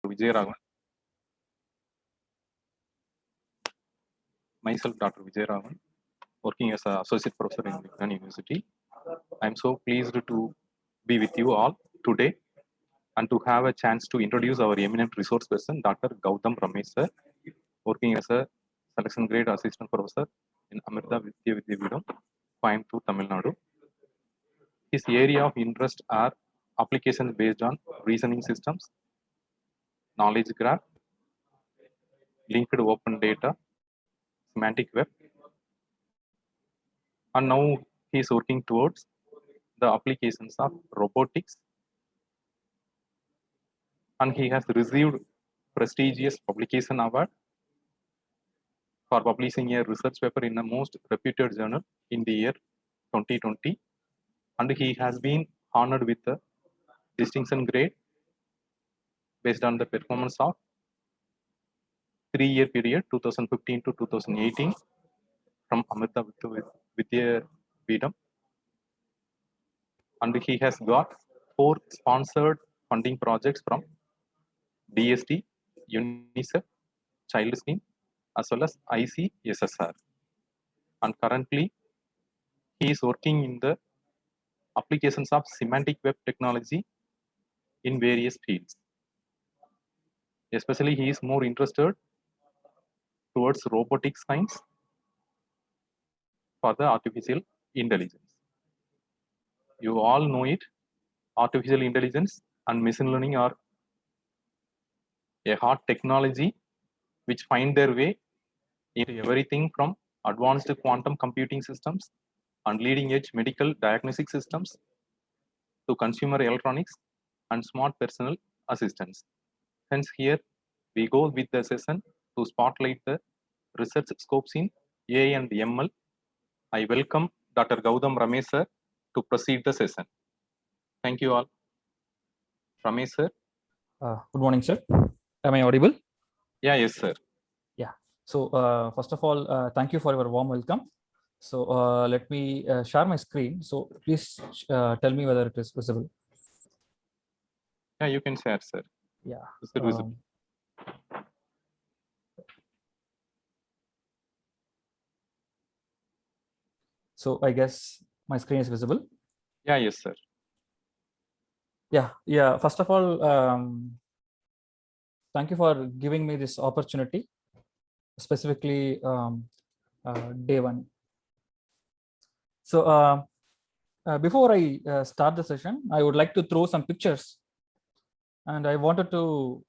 Vijay Raghavan. Myself, Dr. Vijay Raghavan, working as an associate professor in Vignan University. I'm so pleased to be with you all today and to have a chance to introduce our eminent resource person, Dr. Gautam Ramesh sir, working as a selection grade assistant professor in Amrita Vidya Vidyapeetham, Coimbatore, Tamil Nadu. His area of interest are applications based on reasoning systems, knowledge graph, linked open data, semantic web, and now he is working towards the applications of robotics, and he has received prestigious publication award for publishing a research paper in the most reputed journal in the year 2020, and he has been honored with the distinction grade based on the performance of 3-year period 2015 to 2018 from Amrita Vidya Peetham, and he has got 4 sponsored funding projects from DST, UNICEF, Child Scheme, as well as ICSSR. And currently, he is working in the applications of semantic web technology in various fields. Especially, he is more interested towards robotic science for the artificial intelligence. You all know it, artificial intelligence and machine learning are a hot technology which find their way into everything from advanced quantum computing systems and leading edge medical diagnostic systems to consumer electronics and smart personal assistants. Hence, here we go with the session to spotlight the research scopes in AI and ML. I welcome Dr. Gautam Ramesh sir to proceed the session. Thank you all. Ramesh sir. Good morning, sir. Am I audible? Yeah, yes, sir. Yeah. So first of all, thank you for your warm welcome. So let me share my screen. So please tell me whether it is visible. Yeah, you can share, sir. Yeah. Is it visible? So I guess my screen is visible. Yeah, yes, sir. Yeah. First of all, thank you for giving me this opportunity, specifically day one. So before I start the session, I would like to throw some pictures, and I wanted to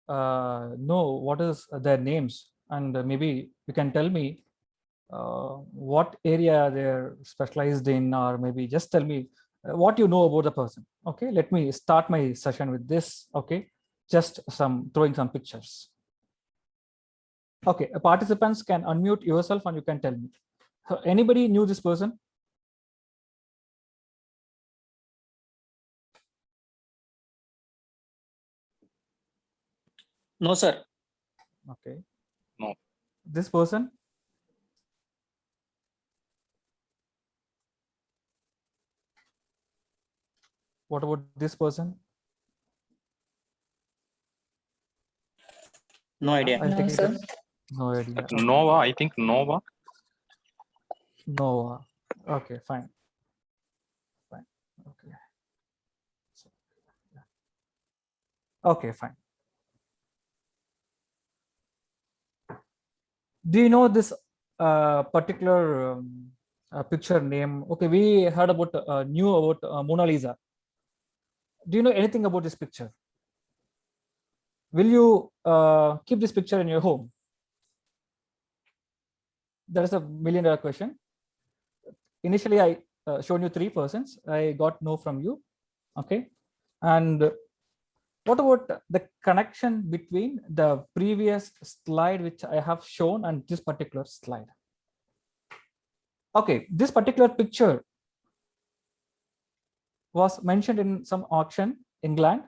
know what is their names, and maybe you can tell me what area they're specialized in, or maybe just tell me what you know about the person. Okay, let me start my session with this. Okay, just throwing some pictures. Okay, participants can unmute yourself and you can tell me. So anybody knew this person? No, sir. Okay. No. This person? What about this person? No idea. No, sir. No idea. Okay. Nova, I think Nova. Nova. Okay, fine. Fine. Okay. So, yeah. Okay, fine. Do you know this particular picture name? Okay, we heard about knew about Mona Lisa. Do you know anything about this picture? Will you keep this picture in your home? That is a $1 million question. Initially, I showed you 3 persons. I got no from you. Okay, and what about the connection between the previous slide which I have shown and this particular slide? Okay, this particular picture was mentioned in some auction in England.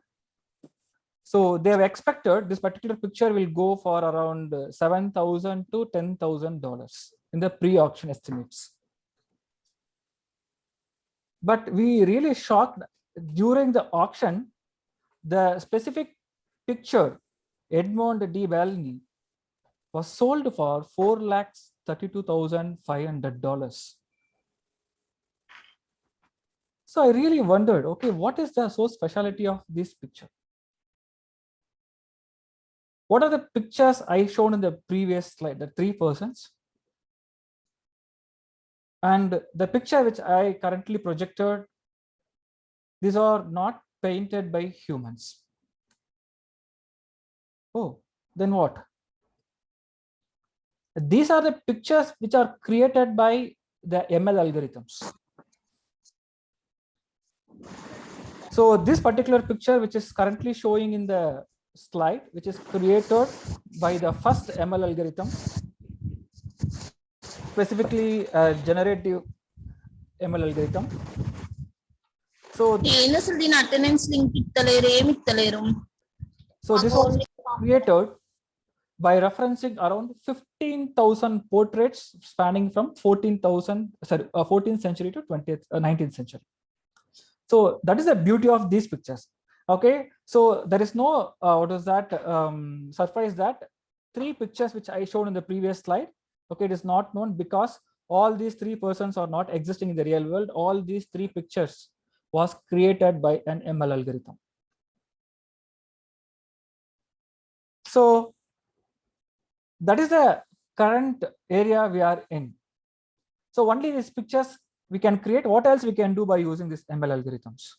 So they have expected this particular picture will go for around $7,000 to $10,000 in the pre-auction estimates. But we really shocked during the auction, the specific picture, Edmond de Bellini, was sold for $432,500. So I really wondered, okay, what is the so specialty of this picture? What are the pictures I shown in the previous slide, the 3 persons? And the picture which I currently projected, these are not painted by humans. Oh, then what? These are the pictures which are created by the ML algorithms. So this particular picture, which is currently showing in the slide, which is created by the first ML algorithm, specifically generative ML algorithm. So attendance link so this was created by referencing around 15,000 portraits spanning from 14th century to 19th century. So that is the beauty of these pictures. Okay, so there is no surprise that 3 pictures which I showed in the previous slide, okay, it is not known because all these 3 persons are not existing in the real world. All these 3 pictures was created by an ML algorithm. So that is the current area we are in. So only these pictures we can create. What else we can do by using these ML algorithms?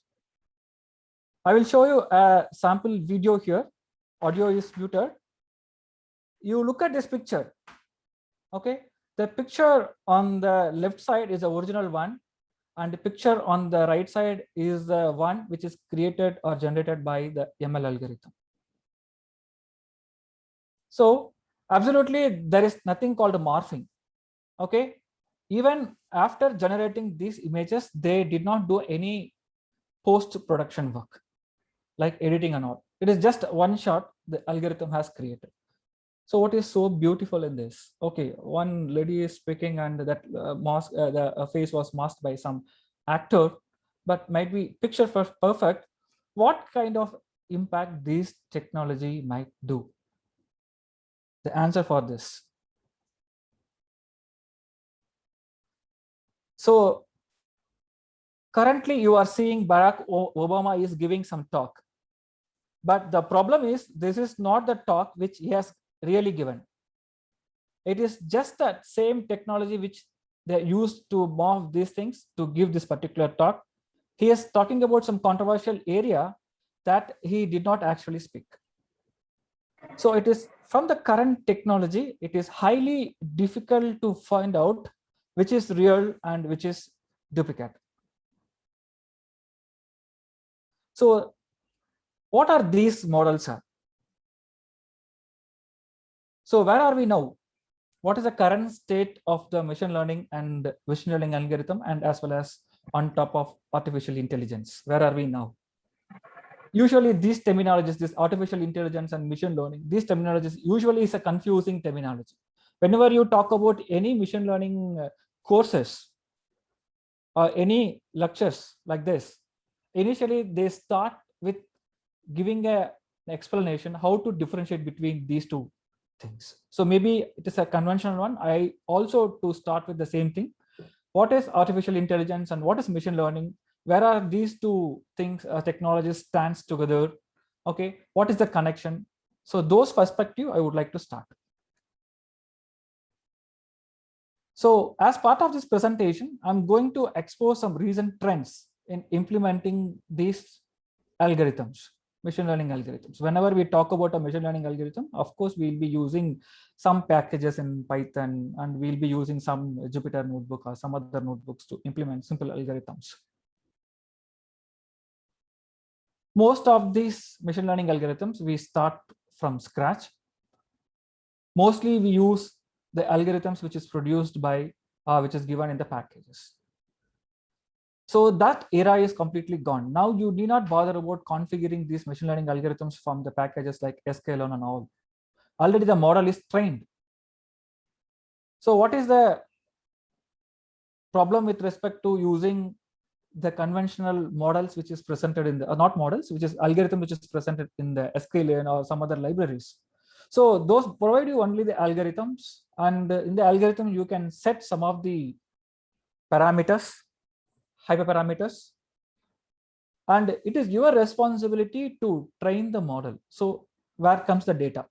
I will show you a sample video here. Audio is muted. You look at this picture. Okay, the picture on the left side is the original one, and the picture on the right side is the one which is created or generated by the ML algorithm. So absolutely there is nothing called morphing. Okay, even after generating these images, they did not do any post-production work like editing and all. It is just one shot the algorithm has created. So what is so beautiful in this? Okay, one lady is speaking and that the face was masked by some actor, but might be picture perfect. What kind of impact this technology might do? The answer for this. So currently you are seeing Barack Obama is giving some talk. But the problem is this is not the talk which he has really given. It is just that same technology which they used to morph these things to give this particular talk. He is talking about some controversial area that he did not actually speak. So it is from the current technology, it is highly difficult to find out which is real and which is duplicate. So what are these models are? So where are we now? What is the current state of the machine learning and machine learning algorithm, and as well as on top of artificial intelligence? Where are we now? Usually these terminologies, this artificial intelligence and machine learning, these terminologies usually is a confusing terminology. Whenever you talk about any machine learning courses or any lectures like this, initially they start with giving an explanation how to differentiate between these two things. So maybe it is a conventional one. I also to start with the same thing. What is artificial intelligence and what is machine learning? Where are these two things, technologies stands together? Okay, what is the connection? So those perspective I would like to start. So as part of this presentation, I'm going to expose some recent trends in implementing these algorithms, machine learning algorithms. Whenever we talk about a machine learning algorithm, of course, we'll be using some packages in Python, and we'll be using some Jupyter notebook or some other notebooks to implement simple algorithms. Most of these machine learning algorithms, we start from scratch. Mostly we use the algorithms which is produced by, which is given in the packages. So that era is completely gone. Now you need not bother about configuring these machine learning algorithms from the packages like sklearn and all. Already the model is trained. So what is the problem with respect to using the conventional models which is presented in the not models, which is algorithm which is presented in the sklearn or some other libraries. So those provide you only the algorithms, and in the algorithm you can set some of the parameters, hyperparameters, and it is your responsibility to train the model. So where comes the data?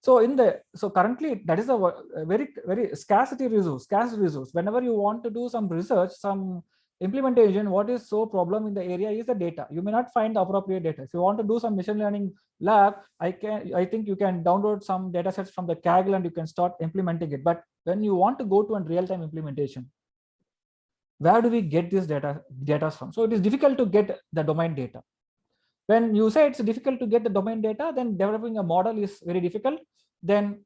So currently that is a very scarcity resource, scarce resource. Whenever you want to do some research, some implementation, what is so problem in the area is the data. You may not find the appropriate data. If you want to do some machine learning lab, I think you can download some data sets from the Kaggle and you can start implementing it. But when you want to go to a real-time implementation, where do we get this data from? So it is difficult to get the domain data. When you say it's difficult to get the domain data, then developing a model is very difficult. Then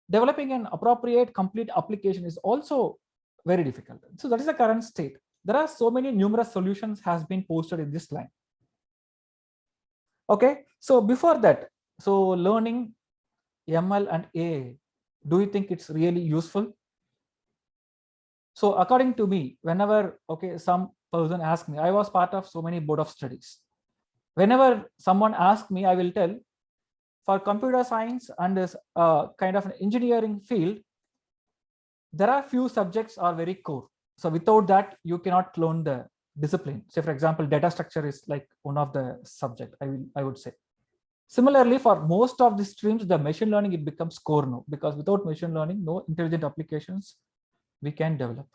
developing an appropriate complete application is also very difficult. So that is the current state. There are so many numerous solutions has been posted in this line. Okay, so before that, so learning ML and AI, do you think it's really useful? So according to me, whenever some person asks me, I was part of so many board of studies. Whenever someone asks me, I will tell, for computer science and this kind of an engineering field, there are few subjects are very core. So without that, you cannot learn the discipline. Say for example, data structure is like one of the subject, I would say. Similarly, for most of the streams, the machine learning, it becomes core now, because without machine learning, no intelligent applications we can develop.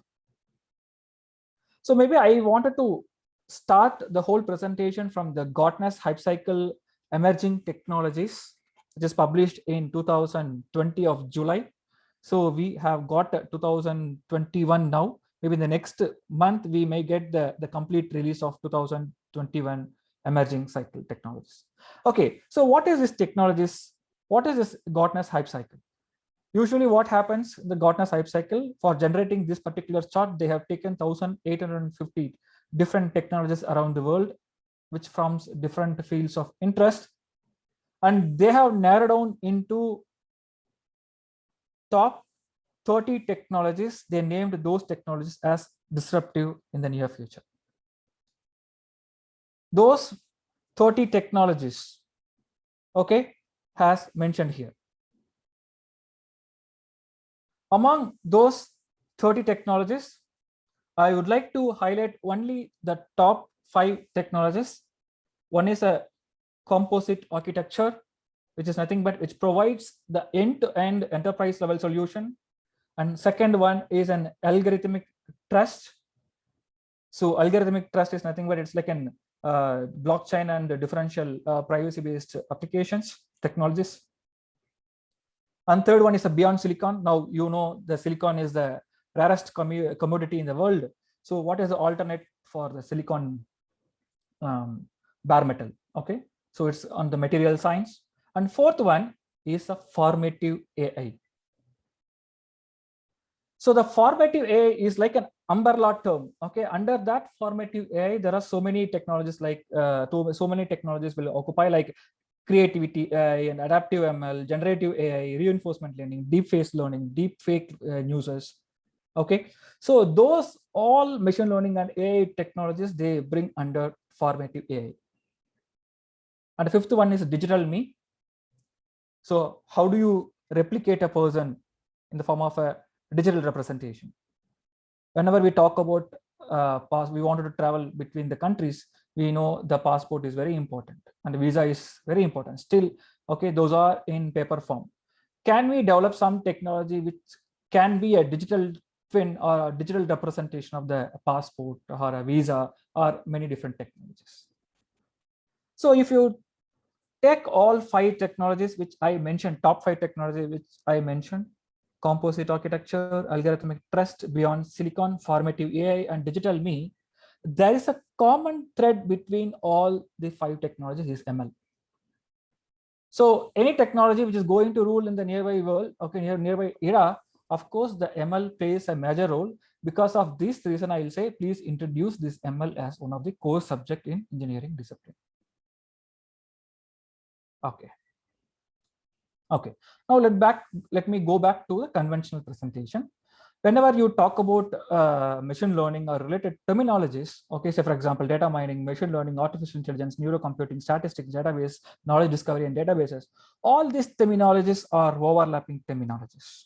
So maybe I wanted to start the whole presentation from the Gartner's Hype Cycle Emerging Technologies, which is published in 2020 of July. So we have got 2021 now. Maybe in the next month, we may get the complete release of 2021 Emerging Cycle Technologies. Okay, so what is this technologies? What is this Gartner's Hype Cycle? Usually what happens in the Gartner's Hype Cycle, for generating this particular chart, they have taken 1,850 different technologies around the world, which forms different fields of interest. And they have narrowed down into top 30 technologies. They named those technologies as disruptive in the near future. Those 30 technologies, has mentioned here. Among those 30 technologies, I would like to highlight only the top 5 technologies. One is a composite architecture, which is nothing but which provides the end-to-end enterprise level solution. And second one is an algorithmic trust. So algorithmic trust is nothing but it's like an blockchain and differential privacy-based applications, technologies. And third one is a beyond silicon. Now, you know, the silicon is the rarest commodity in the world. So what is the alternate for the silicon bare metal? Okay, so it's on the material science. And fourth one is a formative AI. So the formative AI is like an umbrella term. Okay, under that formative AI, there are so many technologies like so many technologies will occupy, like creativity AI and adaptive ML, generative AI, reinforcement learning, deep face learning, deep fake newses. Okay, so those all machine learning and AI technologies, they bring under formative AI. And the fifth one is digital me. So how do you replicate a person in the form of a digital representation? Whenever we talk about we wanted to travel between the countries, we know the passport is very important and the visa is very important. Still, okay, those are in paper form. Can we develop some technology which can be a digital twin or a digital representation of the passport or a visa or many different technologies? So if you take all 5 technologies which I mentioned, top 5 technologies which I mentioned, composite architecture, algorithmic trust, beyond silicon, formative AI, and digital me, there is a common thread between all the 5 technologies is ML. So any technology which is going to rule in the nearby world, okay, nearby era, of course, the ML plays a major role. Because of this reason, I will say, please introduce this ML as one of the core subject in engineering discipline. Okay. Okay, now let me go back to the conventional presentation. whenever you talk about machine learning or related terminologies, okay, say for example, data mining, machine learning, artificial intelligence, neurocomputing, statistics, database, knowledge discovery, and databases, all these terminologies are overlapping terminologies.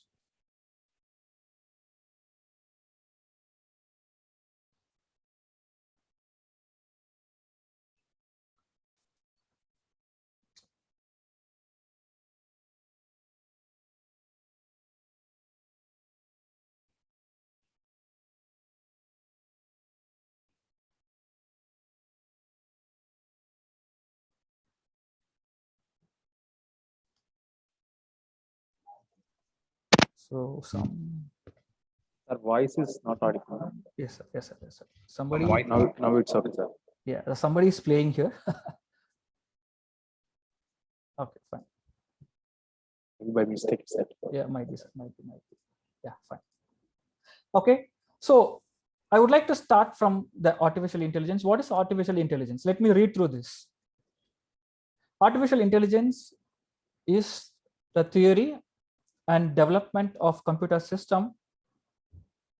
So some. Our voice is not audible. Yes, sir. Yes, sir. Yes, sir. Somebody. Now it's okay, sir. Yeah, somebody is playing here. Okay, fine. By mistake, sir. Yeah, might be, sir. Might be. Yeah, fine. Okay, so I would like to start from the artificial intelligence. What is artificial intelligence? Let me read through this. Artificial intelligence is the theory and development of computer system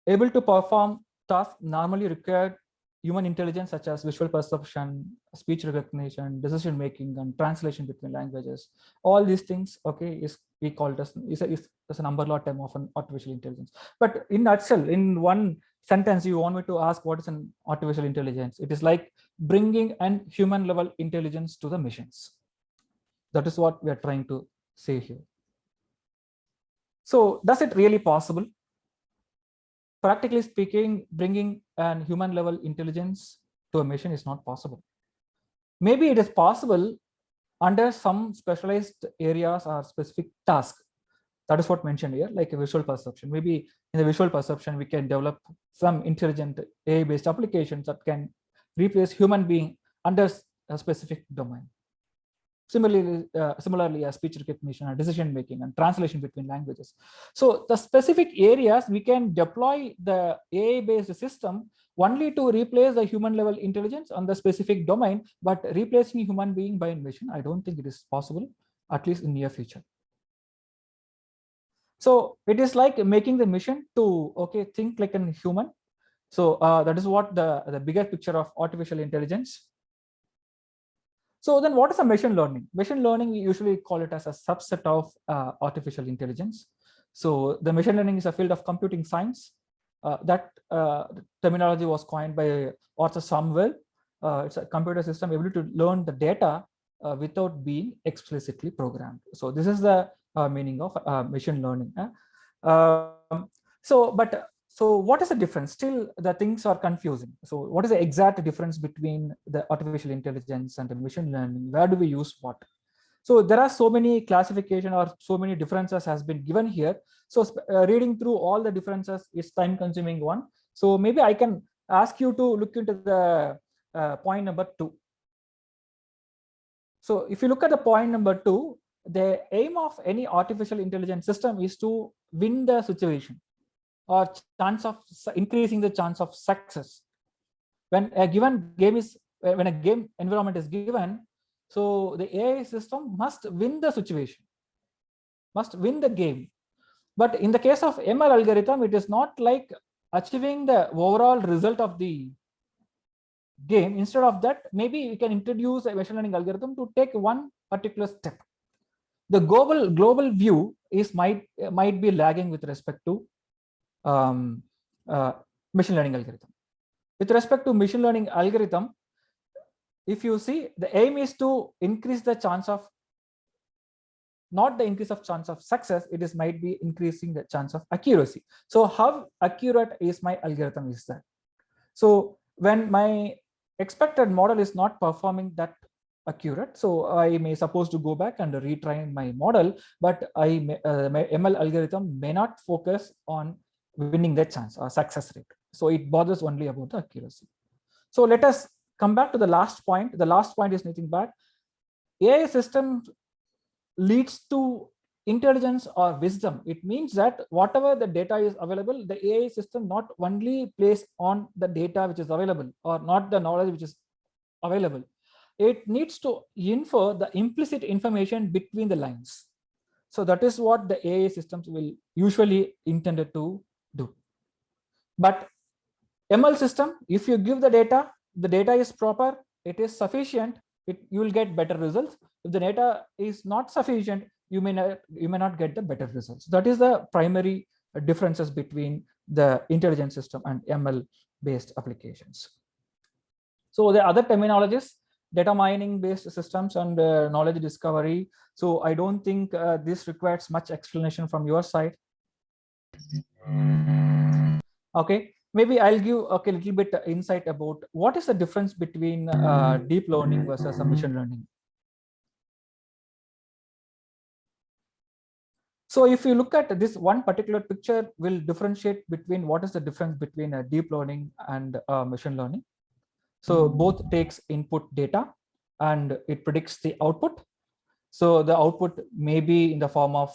able to perform tasks normally required human intelligence, such as visual perception, speech recognition, decision making, and translation between languages. All these things, okay, is we call it as an umbrella term of an artificial intelligence. But in nutshell, in one sentence, you want me to ask what is an artificial intelligence? It is like bringing an human level intelligence to the machines. That is what we are trying to say here. So does it really possible? Practically speaking, bringing an human level intelligence to a machine is not possible. Maybe it is possible under some specialized areas or specific tasks. That is what mentioned here, like a visual perception. Maybe in the visual perception, we can develop some intelligent AI-based applications that can replace human being under a specific domain. Similarly, speech recognition and decision making and translation between languages. So the specific areas we can deploy the AI-based system only to replace the human level intelligence on the specific domain, but replacing human being by a machine, I don't think it is possible, at least in near future. So it is like making the machine to think like a human. So that is what the bigger picture of artificial intelligence. So then what is a machine learning? Machine learning, we usually call it as a subset of artificial intelligence. So the machine learning is a field of computing science. That terminology was coined by Arthur Samuel. It's a computer system able to learn the data without being explicitly programmed. So this is the meaning of machine learning. So what is the difference? Still, the things are confusing. So what is the exact difference between the artificial intelligence and the machine learning? Where do we use what? So there are so many classification or so many differences has been given here. So reading through all the differences is time consuming one. So maybe I can ask you to look into the point number 2. So if you look at the point number 2, the aim of any artificial intelligence system is to win the situation, or chance of increasing the chance of success. When a given game is, when a game environment is given, so the AI system must win the situation, must win the game. But in the case of ML algorithm, it is not like achieving the overall result of the game. Instead of that, maybe we can introduce a machine learning algorithm to take one particular step. The global view is might be lagging with respect to machine learning algorithm. With respect to machine learning algorithm, if you see, the aim is to increase the chance of, not the increase of chance of success, it is might be increasing the chance of accuracy. So how accurate is my algorithm is that? So when my expected model is not performing that accurate, so I may suppose to go back and retrain my model, but my ML algorithm may not focus on winning the chance or success rate. So it bothers only about the accuracy. So let us come back to the last point. The last point is nothing but AI system leads to intelligence or wisdom. It means that whatever the data is available, the AI system not only plays on the data which is available or not the knowledge which is available. It needs to infer the implicit information between the lines. So that is what the AI systems will usually intended to do. But ML system, if you give the data is proper, it is sufficient, you will get better results. If the data is not sufficient, you may not get the better results. That is the primary differences between the intelligence system and ML based applications. So the other terminologies, data mining based systems and knowledge discovery. So I don't think this requires much explanation from your side. Okay, maybe I'll give a little bit insight about what is the difference between deep learning versus machine learning. So if you look at this one particular picture, will differentiate between what is the difference between deep learning and machine learning. So both takes input data and it predicts the output. So the output may be in the form of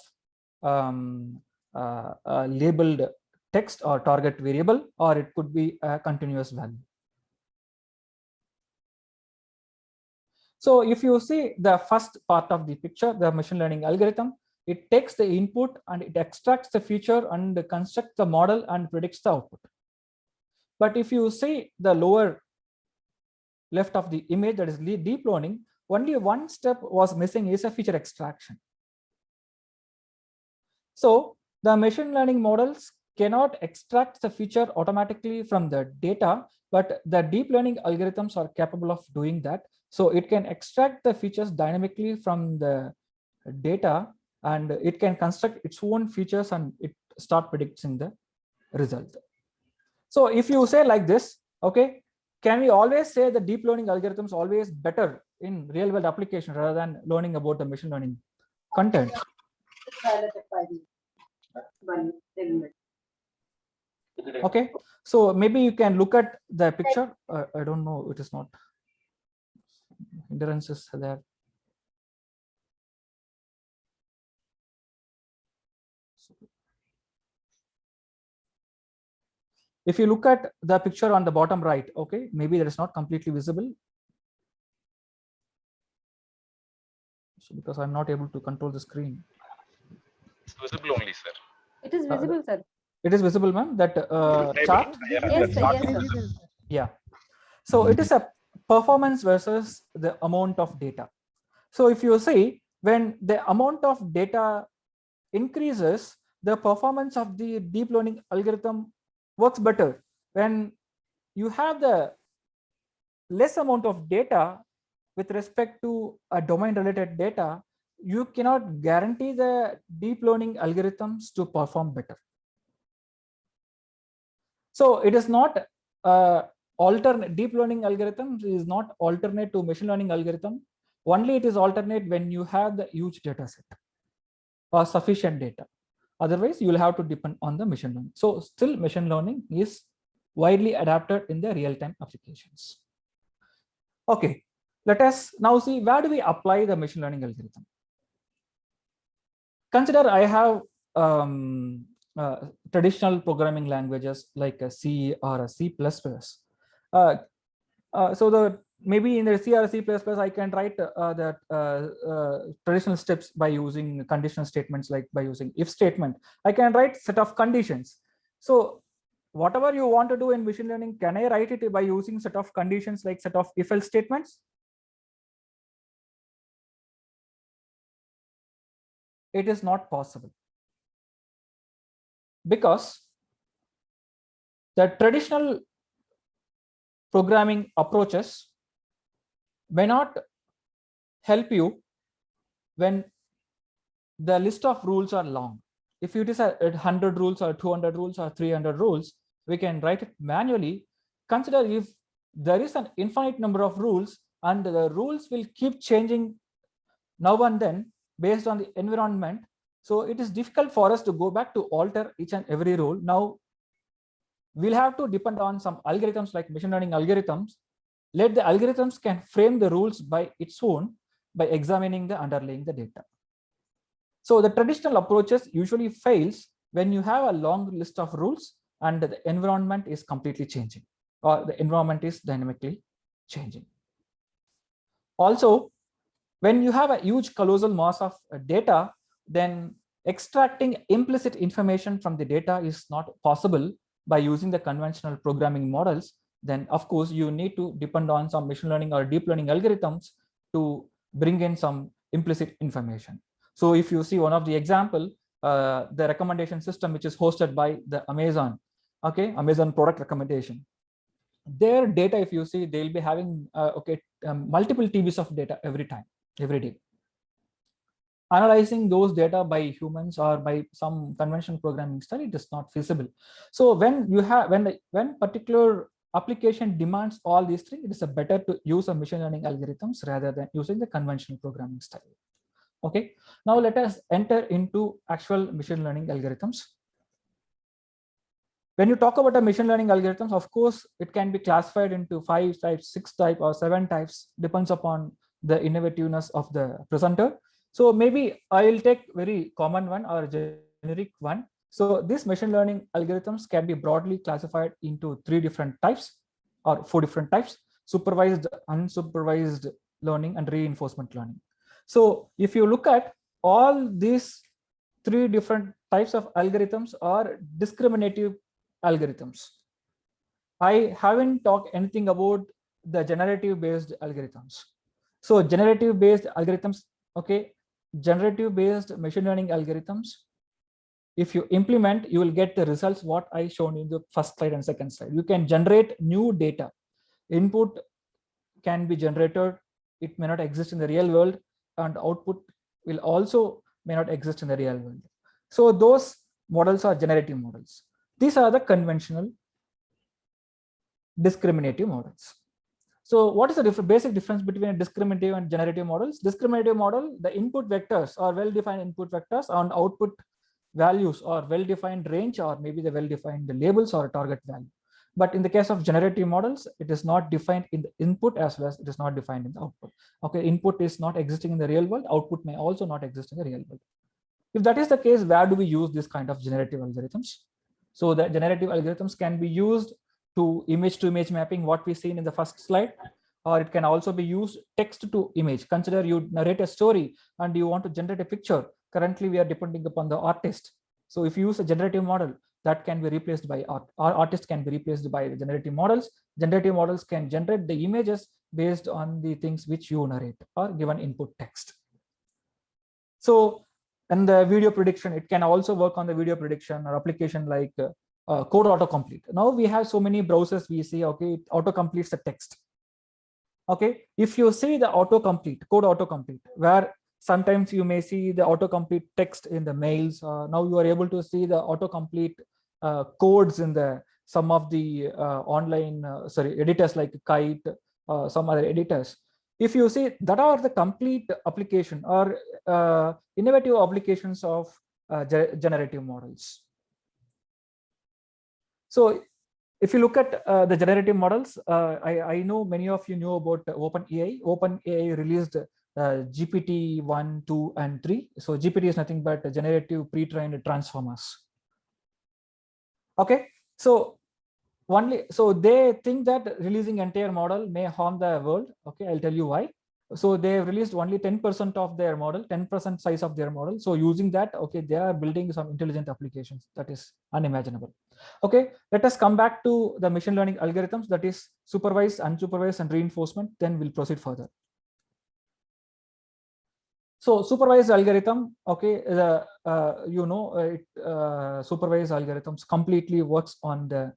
labeled text or target variable, or it could be a continuous value. So if you see the first part of the picture, the machine learning algorithm, it takes the input and it extracts the feature and constructs the model and predicts the output. But if you see the lower left of the image, that is deep learning, only one step was missing, is a feature extraction. So the machine learning models cannot extract the feature automatically from the data, but the deep learning algorithms are capable of doing that. So it can extract the features dynamically from the data, and it can construct its own features and it start predicting the result. So if you say like this, okay, can we always say the deep learning algorithms always better in real world application rather than learning about the machine learning content? Okay, so maybe you can look at the picture. I don't know, it is not hindrances there. If you look at the picture on the bottom right, okay, maybe that is not completely visible. So because I'm not able to control the screen. It's visible only, sir. It is visible, sir. It is visible, ma'am, that chart? Yes, sir. Yes, sir. Yeah. So it is a performance versus the amount of data. So if you see, when the amount of data increases, the performance of the deep learning algorithm works better. When you have the less amount of data with respect to a domain related data, you cannot guarantee the deep learning algorithms to perform better. So it is not alternate. Deep learning algorithms is not alternate to machine learning algorithm. Only it is alternate when you have the huge data set or sufficient data. Otherwise, you will have to depend on the machine learning. So still machine learning is widely adapted in the real-time applications. Okay, let us now see where do we apply the machine learning algorithm. Consider I have traditional programming languages like a C or a C++. So maybe in the C or C++, I can write traditional steps by using conditional statements, like by using if statement. I can write set of conditions. So whatever you want to do in machine learning, can I write it by using set of conditions like set of if else statements? It is not possible, because the traditional programming approaches may not help you when the list of rules are long. If it is 100 rules or 200 rules or 300 rules, we can write it manually. Consider if there is an infinite number of rules and the rules will keep changing now and then based on the environment. So it is difficult for us to go back to alter each and every rule. Now we'll have to depend on some algorithms like machine learning algorithms. Let the algorithms can frame the rules by its own by examining the underlying the data. So the traditional approaches usually fails when you have a long list of rules and the environment is completely changing, or the environment is dynamically changing. Also, when you have a huge colossal mass of data, then extracting implicit information from the data is not possible, by using the conventional programming models, then of course you need to depend on some machine learning or deep learning algorithms to bring in some implicit information. So if you see one of the example, the recommendation system which is hosted by the Amazon, okay, Amazon product recommendation, their data, if you see, they'll be having multiple TBs of data every day. Analyzing those data by humans or by some conventional programming style, it is not feasible. So when you have when particular application demands all these three, it is a better to use a machine learning algorithms rather than using the conventional programming style. Okay, now let us enter into actual machine learning algorithms. When you talk about a machine learning algorithms, of course, it can be classified into 5 types, 6 types, or 7 types, depends upon the innovativeness of the presenter. So maybe I'll take very common one or generic one. So these machine learning algorithms can be broadly classified into 3 different types or 4 different types: supervised, unsupervised learning, and reinforcement learning. So if you look at all these 3 different types of algorithms are discriminative algorithms. I haven't talked anything about the generative based algorithms. So generative based algorithms, okay, generative based machine learning algorithms, if you implement, you will get the results what I shown in the first slide and second slide. You can generate new data. Input can be generated, it may not exist in the real world, and output will also may not exist in the real world. So those models are generative models. These are the conventional discriminative models. So what is the basic difference between a discriminative and generative models? Discriminative model, the input vectors are well-defined input vectors, and output values are well-defined range, or maybe the well-defined labels or a target value. But in the case of generative models, it is not defined in the input as well as it is not defined in the output. Okay, input is not existing in the real world, output may also not exist in the real world. If that is the case, where do we use this kind of generative algorithms? So the generative algorithms can be used to image mapping, what we seen in the first slide, or it can also be used text to image. Consider you narrate a story and you want to generate a picture. Currently, we are depending upon the artist. So if you use a generative model, that can be replaced by artist can be replaced by the generative models. Generative models can generate the images based on the things which you narrate or given input text. So, and the video prediction, it can also work on the video prediction or application like code autocomplete. Now we have so many browsers, we see, okay, it autocompletes the text. Okay, if you see the autocomplete, code autocomplete, where sometimes you may see the autocomplete text in the mails. Now you are able to see the autocomplete codes in the some of the online editors like Kite, some other editors. If you see, that are the complete application or innovative applications of generative models. So if you look at the generative models, I know many of you know about OpenAI. OpenAI released GPT 1, 2, and 3. So GPT is nothing but generative pre-trained transformers. Okay, so they think that releasing entire model may harm the world. Okay, I'll tell you why. So they have released only 10% of their model, 10% size of their model. So using that, okay, they are building some intelligent applications. That is unimaginable. Okay, let us come back to the machine learning algorithms, that is supervised, unsupervised, and reinforcement. Then we'll proceed further. So supervised algorithm, okay, supervised algorithms completely works on the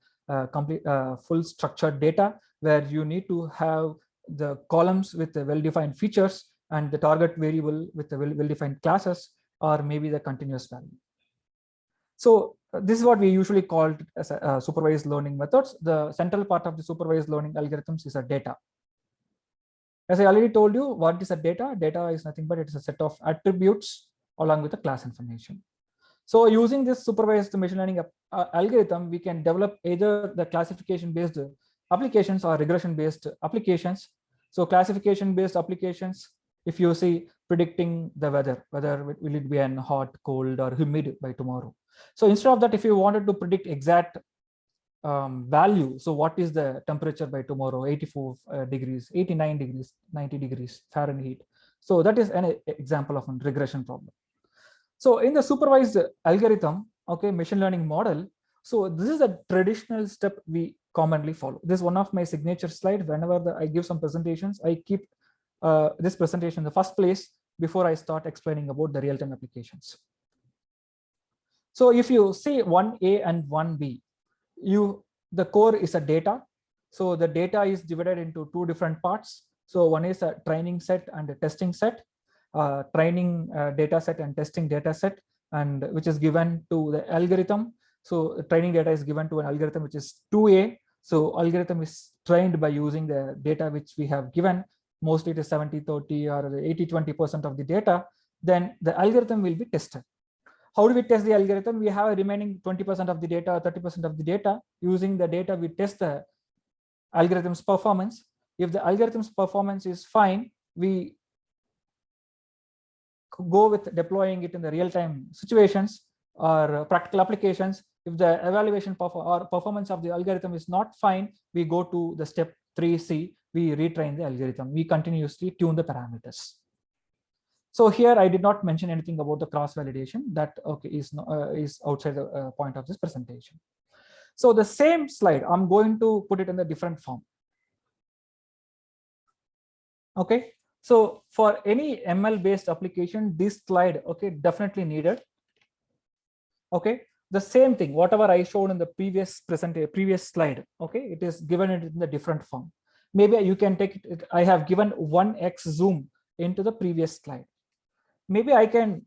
full structured data, where you need to have the columns with the well-defined features and the target variable with the well-defined classes, or maybe the continuous value. So this is what we usually call as supervised learning methods. The central part of the supervised learning algorithms is a data. As I already told you, what is a data? Data is nothing but it's a set of attributes along with the class information. So using this supervised machine learning algorithm, we can develop either the classification-based applications or regression-based applications. So classification-based applications, if you see predicting the weather, whether will it be an hot, cold, or humid by tomorrow. So instead of that, if you wanted to predict exact value, so what is the temperature by tomorrow, 84 degrees, 89 degrees, 90 degrees Fahrenheit. So that is an example of a regression problem. So in the supervised algorithm, okay, machine learning model, So this is a traditional step we commonly follow. This is one of my signature slides. Whenever I give some presentations, I keep this presentation in the first place before I start explaining about the real-time applications. So if you see 1A and 1B, the core is a data. So the data is divided into two different parts. So one is a training set and a testing set, training data set and testing data set, and which is given to the algorithm. So training data is given to an algorithm which is 2A. So algorithm is trained by using the data which we have given. Mostly it is 70-30 or 80-20% of the data. Then the algorithm will be tested. How do we test the algorithm? We have a remaining 20% of the data, 30% of the data. Using the data, we test the algorithm's performance. If the algorithm's performance is fine, we go with deploying it in the real-time situations or practical applications. If the evaluation or performance of the algorithm is not fine, we go to the step 3C. We retrain the algorithm. We continuously tune the parameters. So here I did not mention anything about the cross validation. That is outside the point of this presentation. So the same slide, I'm going to put it in a different form. Okay, so for any ML based application, this slide, okay, definitely needed. Okay, the same thing, whatever I showed in the previous slide, okay, it is given it in the different form. Maybe you can take it. I have given 1x zoom into the previous slide. Maybe I can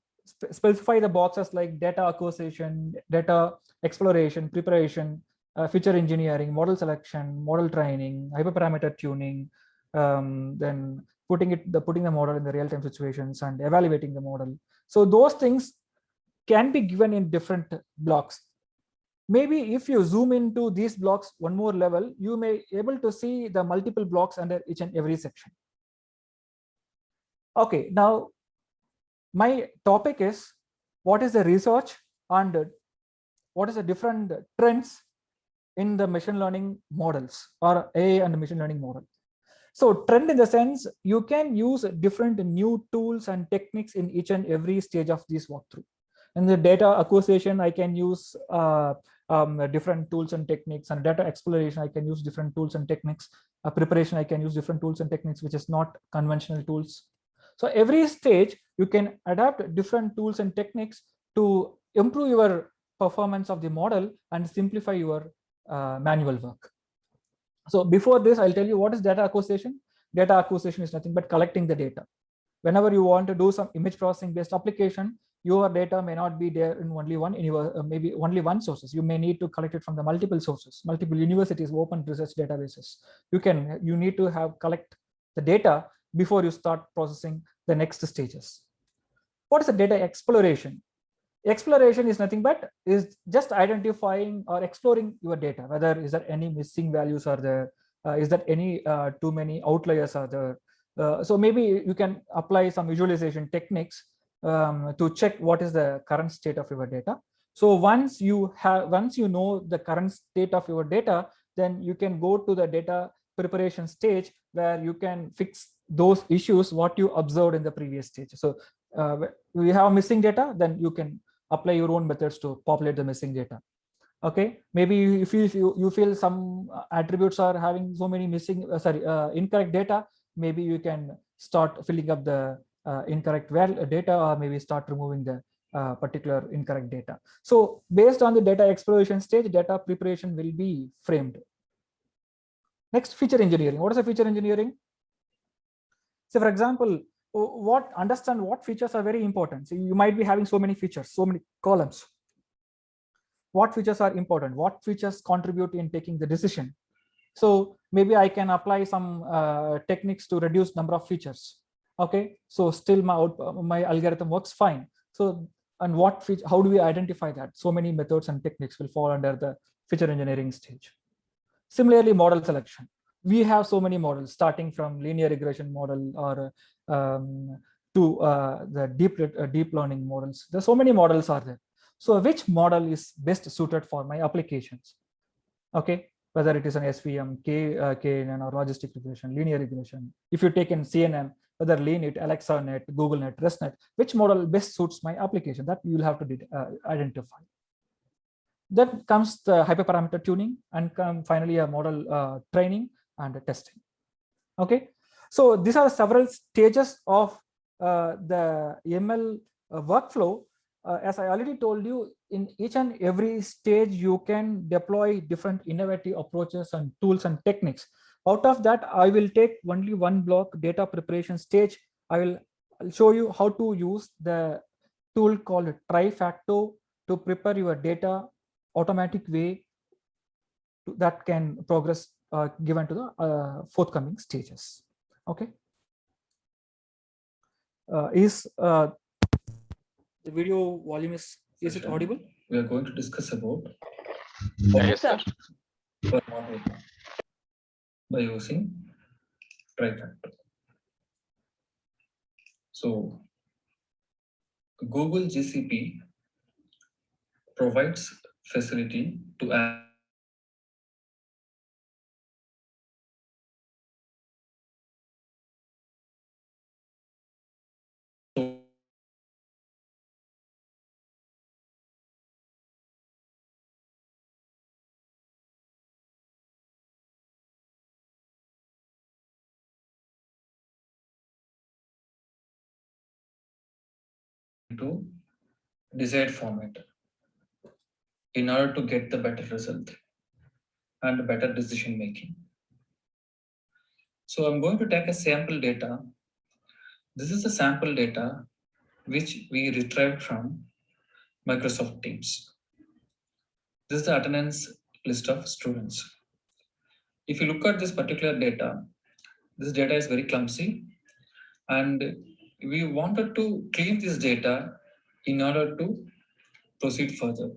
specify the boxes like data acquisition, data exploration, preparation, feature engineering, model selection, model training, hyperparameter tuning, then putting the model in the real-time situations and evaluating the model. So those things can be given in different blocks. Maybe if you zoom into these blocks one more level, you may able to see the multiple blocks under each and every section. Okay, now my topic is what is the research and what is the different trends in the machine learning models or AI and machine learning model. So trend in the sense you can use different new tools and techniques in each and every stage of this walkthrough. In the data acquisition, I can use different tools and techniques, and data exploration, I can use different tools and techniques. Preparation, I can use different tools and techniques, which is not conventional tools. So every stage you can adapt different tools and techniques to improve your performance of the model and simplify your manual work. So before this, I'll tell you what is data acquisition. Data acquisition is nothing but collecting the data. Whenever you want to do some image processing based application, your data may not be there in only one, maybe only one sources. You may need to collect it from the multiple sources, multiple universities, open research databases. You need to collect the data before you start processing the next stages. What is the data exploration? Exploration is nothing but is just identifying or exploring your data, whether is there any missing values are there, is there any too many outliers are there. So maybe you can apply some visualization techniques to check what is the current state of your data. So once you know the current state of your data, then you can go to the data preparation stage where you can fix those issues what you observed in the previous stage. So we have missing data, then you can apply your own methods to populate the missing data. Okay, maybe if you feel some attributes are having so many missing incorrect data, maybe you can start filling up the incorrect data, or maybe start removing the particular incorrect data. So based on the data exploration stage, data preparation will be framed. Next, feature engineering. What is a feature engineering? So for example, understand what features are very important. So you might be having so many features, so many columns. What features are important? What features contribute in taking the decision? So maybe I can apply some techniques to reduce number of features. Okay, so still my algorithm works fine. So and how do we identify that? So many methods and techniques will fall under the feature engineering stage. Similarly, model selection. We have so many models, starting from linear regression model or to the deep learning models. There's so many models are there. So which model is best suited for my applications? Okay, whether it is an SVM, KNN, or logistic regression, linear regression. If you take in CNN, whether LeanIt, AlexaNet, GoogleNet, ResNet, which model best suits my application? That you will have to identify. Then comes the hyperparameter tuning, and finally a model training and testing. Okay, so these are several stages of the ML workflow. As I already told you, in each and every stage you can deploy different innovative approaches and tools and techniques. Out of that, I will take only one block, data preparation stage. I'll show you how to use the tool called Trifacto to prepare your data automatic way that can progress given to the forthcoming stages. Okay. Is the video volume is it audible? We are going to discuss about Yes, sir. model by using Trifactor. So Google GCP provides facility to add into desired format in order to get the better result and better decision making. So I'm going to take a sample data. This is the sample data which we retrieved from Microsoft Teams. This is the attendance list of students. If you look at this particular data, this data is very clumsy, and we wanted to clean this data in order to proceed further.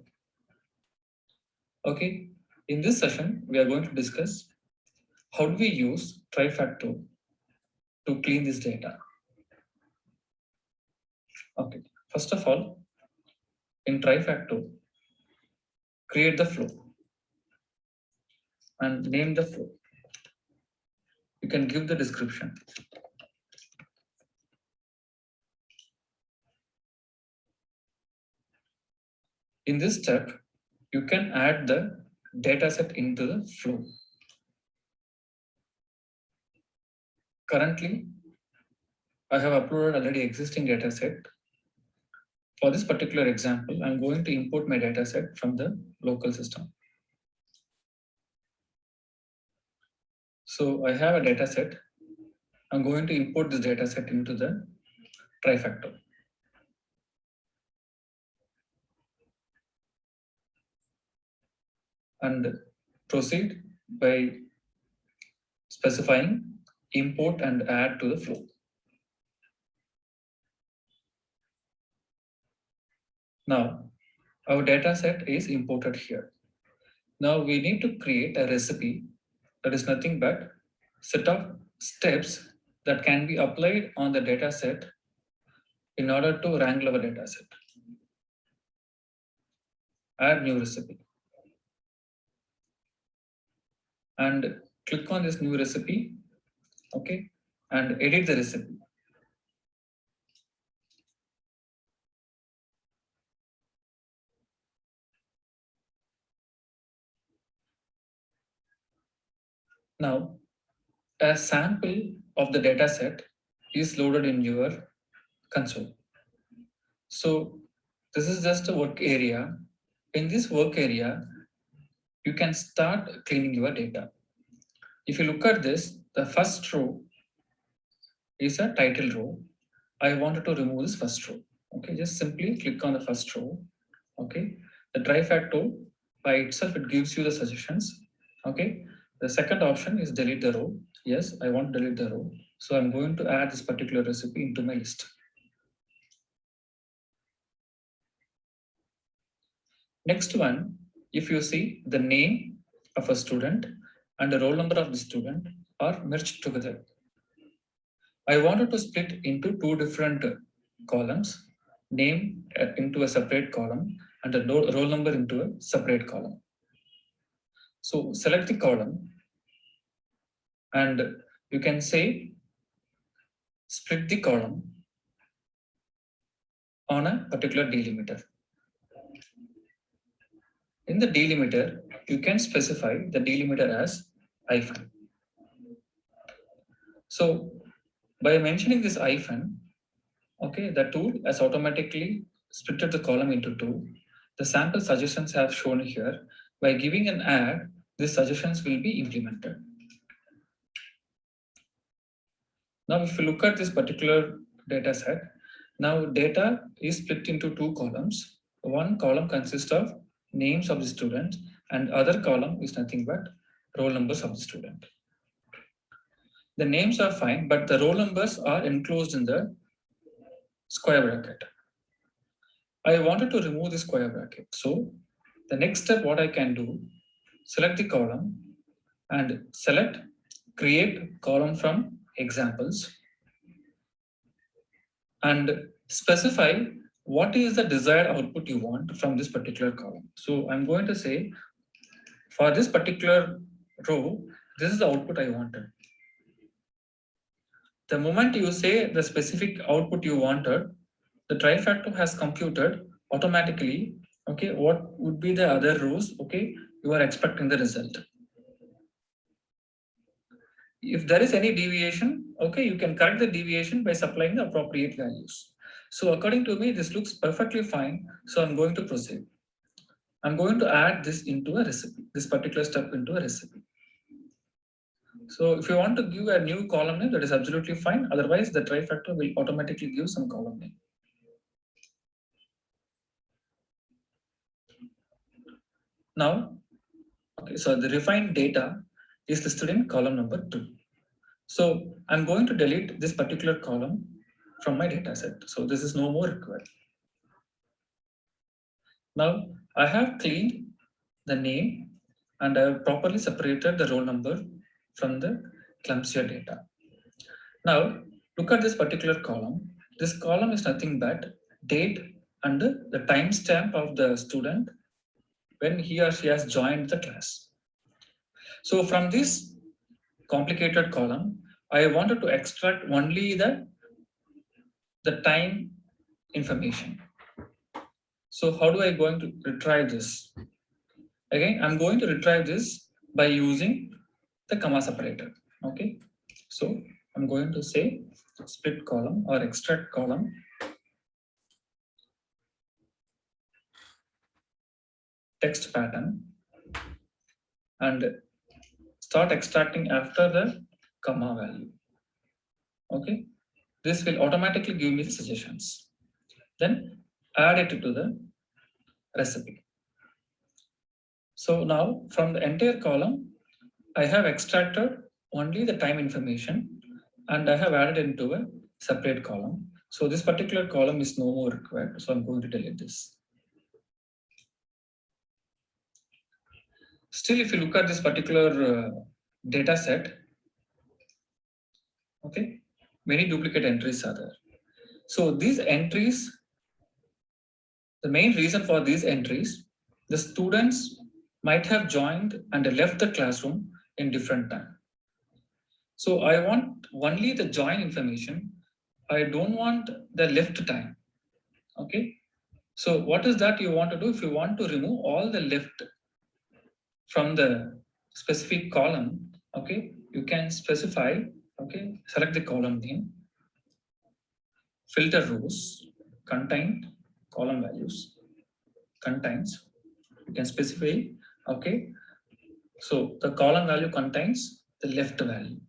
Okay, in this session, we are going to discuss how do we use Trifacto to clean this data. Okay, first of all, in Trifacto, create the flow and name the flow. You can give the description. In this step, you can add the dataset into the flow. Currently, I have uploaded already existing dataset. For this particular example, I'm going to import my dataset from the local system. So I have a dataset. I'm going to import this dataset into the Trifactor. And proceed by specifying import and add to the flow. Now, our data set is imported here. Now we need to create a recipe that is nothing but set of steps that can be applied on the data set in order to wrangle our data set. Add new recipe. And click on this new recipe, okay, and edit the recipe. Now, a sample of the data set is loaded in your console. So this is just a work area. In this work area, you can start cleaning your data. If you look at this, the first row is a title row. I wanted to remove this first row. Okay, just simply click on the first row. Okay, the Trifacto by itself, it gives you the suggestions. Okay, the second option is delete the row. Yes, I want to delete the row. So I'm going to add this particular recipe into my list. Next one, if you see the name of a student and the roll number of the student are merged together. I wanted to split into two different columns, name into a separate column and the roll number into a separate column. So select the column and you can say split the column on a particular delimiter. in the delimiter, you can specify the delimiter as hyphen. So by mentioning this hyphen, okay, the tool has automatically splitted the column into two. The sample suggestions have shown here. By giving an add, these suggestions will be implemented. Now, if you look at this particular data set, now data is split into two columns. One column consists of names of the student and other column is nothing but roll numbers of the student. The names are fine, but the roll numbers are enclosed in the square bracket. I wanted to remove the square bracket. So the next step, what I can do, select the column and select create column from examples and specify what is the desired output you want from this particular column. So I'm going to say for this particular row, this is the output I wanted. The moment you say the specific output you wanted, the trifactor has computed automatically, okay, what would be the other rows, okay, you are expecting the result. If there is any deviation, okay, you can correct the deviation by supplying the appropriate values. So according to me, this looks perfectly fine. So I'm going to proceed. I'm going to add this into a recipe, this particular step into a recipe. So if you want to give a new column name, that is absolutely fine. Otherwise, the trifactor will automatically give some column name. Now, okay, so the refined data is listed in column number 2. So I'm going to delete this particular column from my data set. So this is no more required. Now I have cleaned the name and I have properly separated the roll number from the clumsier data. Now look at this particular column. This column is nothing but date and the timestamp of the student when he or she has joined the class. So from this complicated column, I wanted to extract only the time information. So how do I going to retrieve this? Again, I'm going to retrieve this by using the comma separator. Okay, so I'm going to say split column or extract column. Text pattern and start extracting after the comma value. Okay, this will automatically give me the suggestions. Then add it to the recipe. So now from the entire column, I have extracted only the time information and I have added into a separate column. So this particular column is no more required. So I'm going to delete this. Still, if you look at this particular data set, okay, many duplicate entries are there. So these entries, the main reason for these entries, the students might have joined and left the classroom in different time. So I want only the join information. I don't want the left time. Okay. So what is that you want to do? If you want to remove all the left from the specific column, okay, you can specify, okay, select the column name, filter rows, contain column values, contains, you can specify, okay. So the column value contains the left value.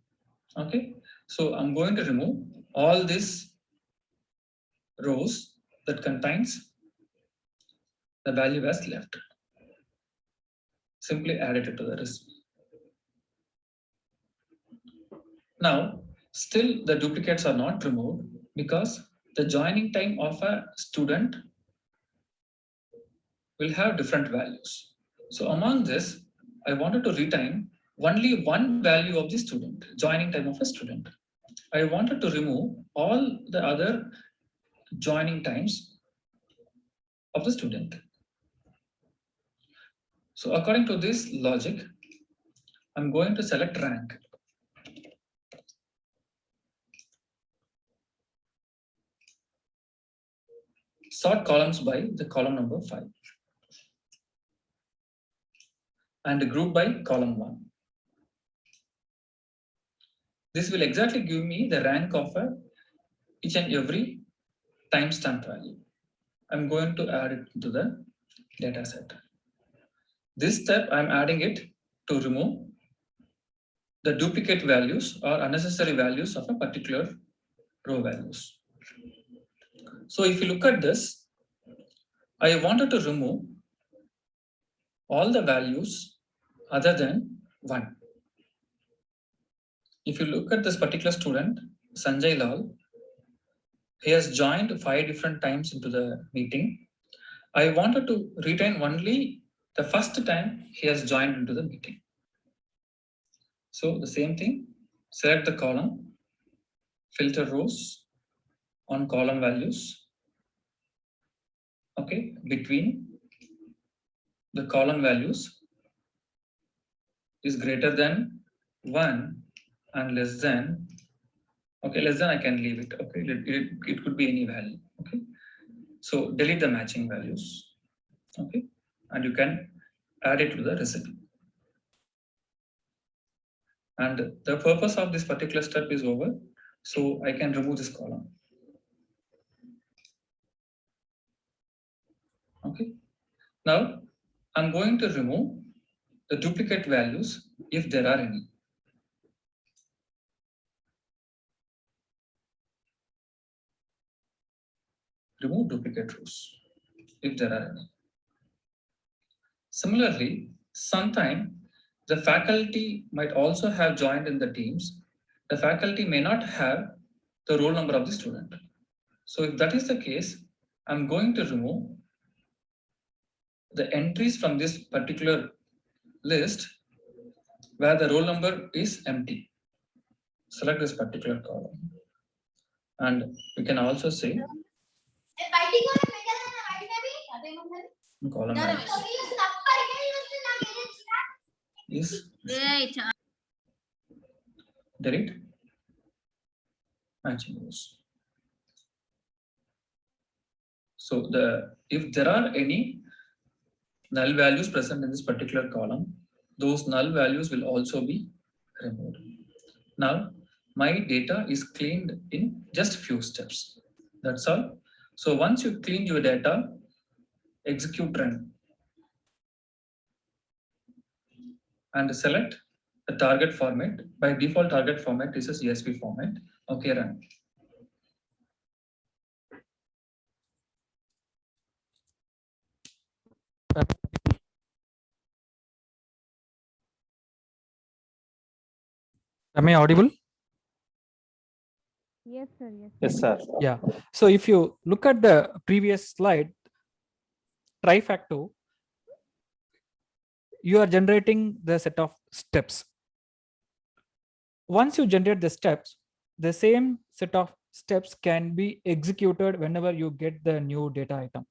Okay, so I'm going to remove all these rows that contains the value as left. Simply add it to the recipe. Now, still the duplicates are not removed because the joining time of a student will have different values. So among this, I wanted to retain only one value of the student, joining time of a student. I wanted to remove all the other joining times of the student. So according to this logic, I'm going to select rank. Sort columns by the column number 5. and group by column 1. This will exactly give me the rank of each and every timestamp value. I'm going to add it to the data set. This step, I'm adding it to remove the duplicate values or unnecessary values of a particular row values. So if you look at this, I wanted to remove all the values other than 1. If you look at this particular student, Sanjay Lal, he has joined 5 different times into the meeting. I wanted to retain only the first time he has joined into the meeting. So the same thing, select the column, filter rows on column values. Okay, between the column values is greater than 1 and less than, okay, less than I can leave it. Okay, it could be any value. Okay, so delete the matching values. Okay, and you can add it to the recipe. And the purpose of this particular step is over. So I can remove this column. Okay. Now I'm going to remove the duplicate values if there are any. Remove duplicate rows if there are any. Similarly, sometime the faculty might also have joined in the teams. The faculty may not have the roll number of the student. So if that is the case, I'm going to remove the entries from this particular list where the roll number is empty. Select this particular column. And we can also say column is delete matching rows. So if there are any null values present in this particular column, those null values will also be removed. Now my data is cleaned in just few steps. That's all. So once you clean your data, execute run and select the target format. By default, target format is a CSV format. Okay, run. Am I audible? Yes, sir. Yes. Yes, sir. Yeah. So if you look at the previous slide, Trifacto, you are generating the set of steps. Once you generate the steps, the same set of steps can be executed whenever you get the new data item.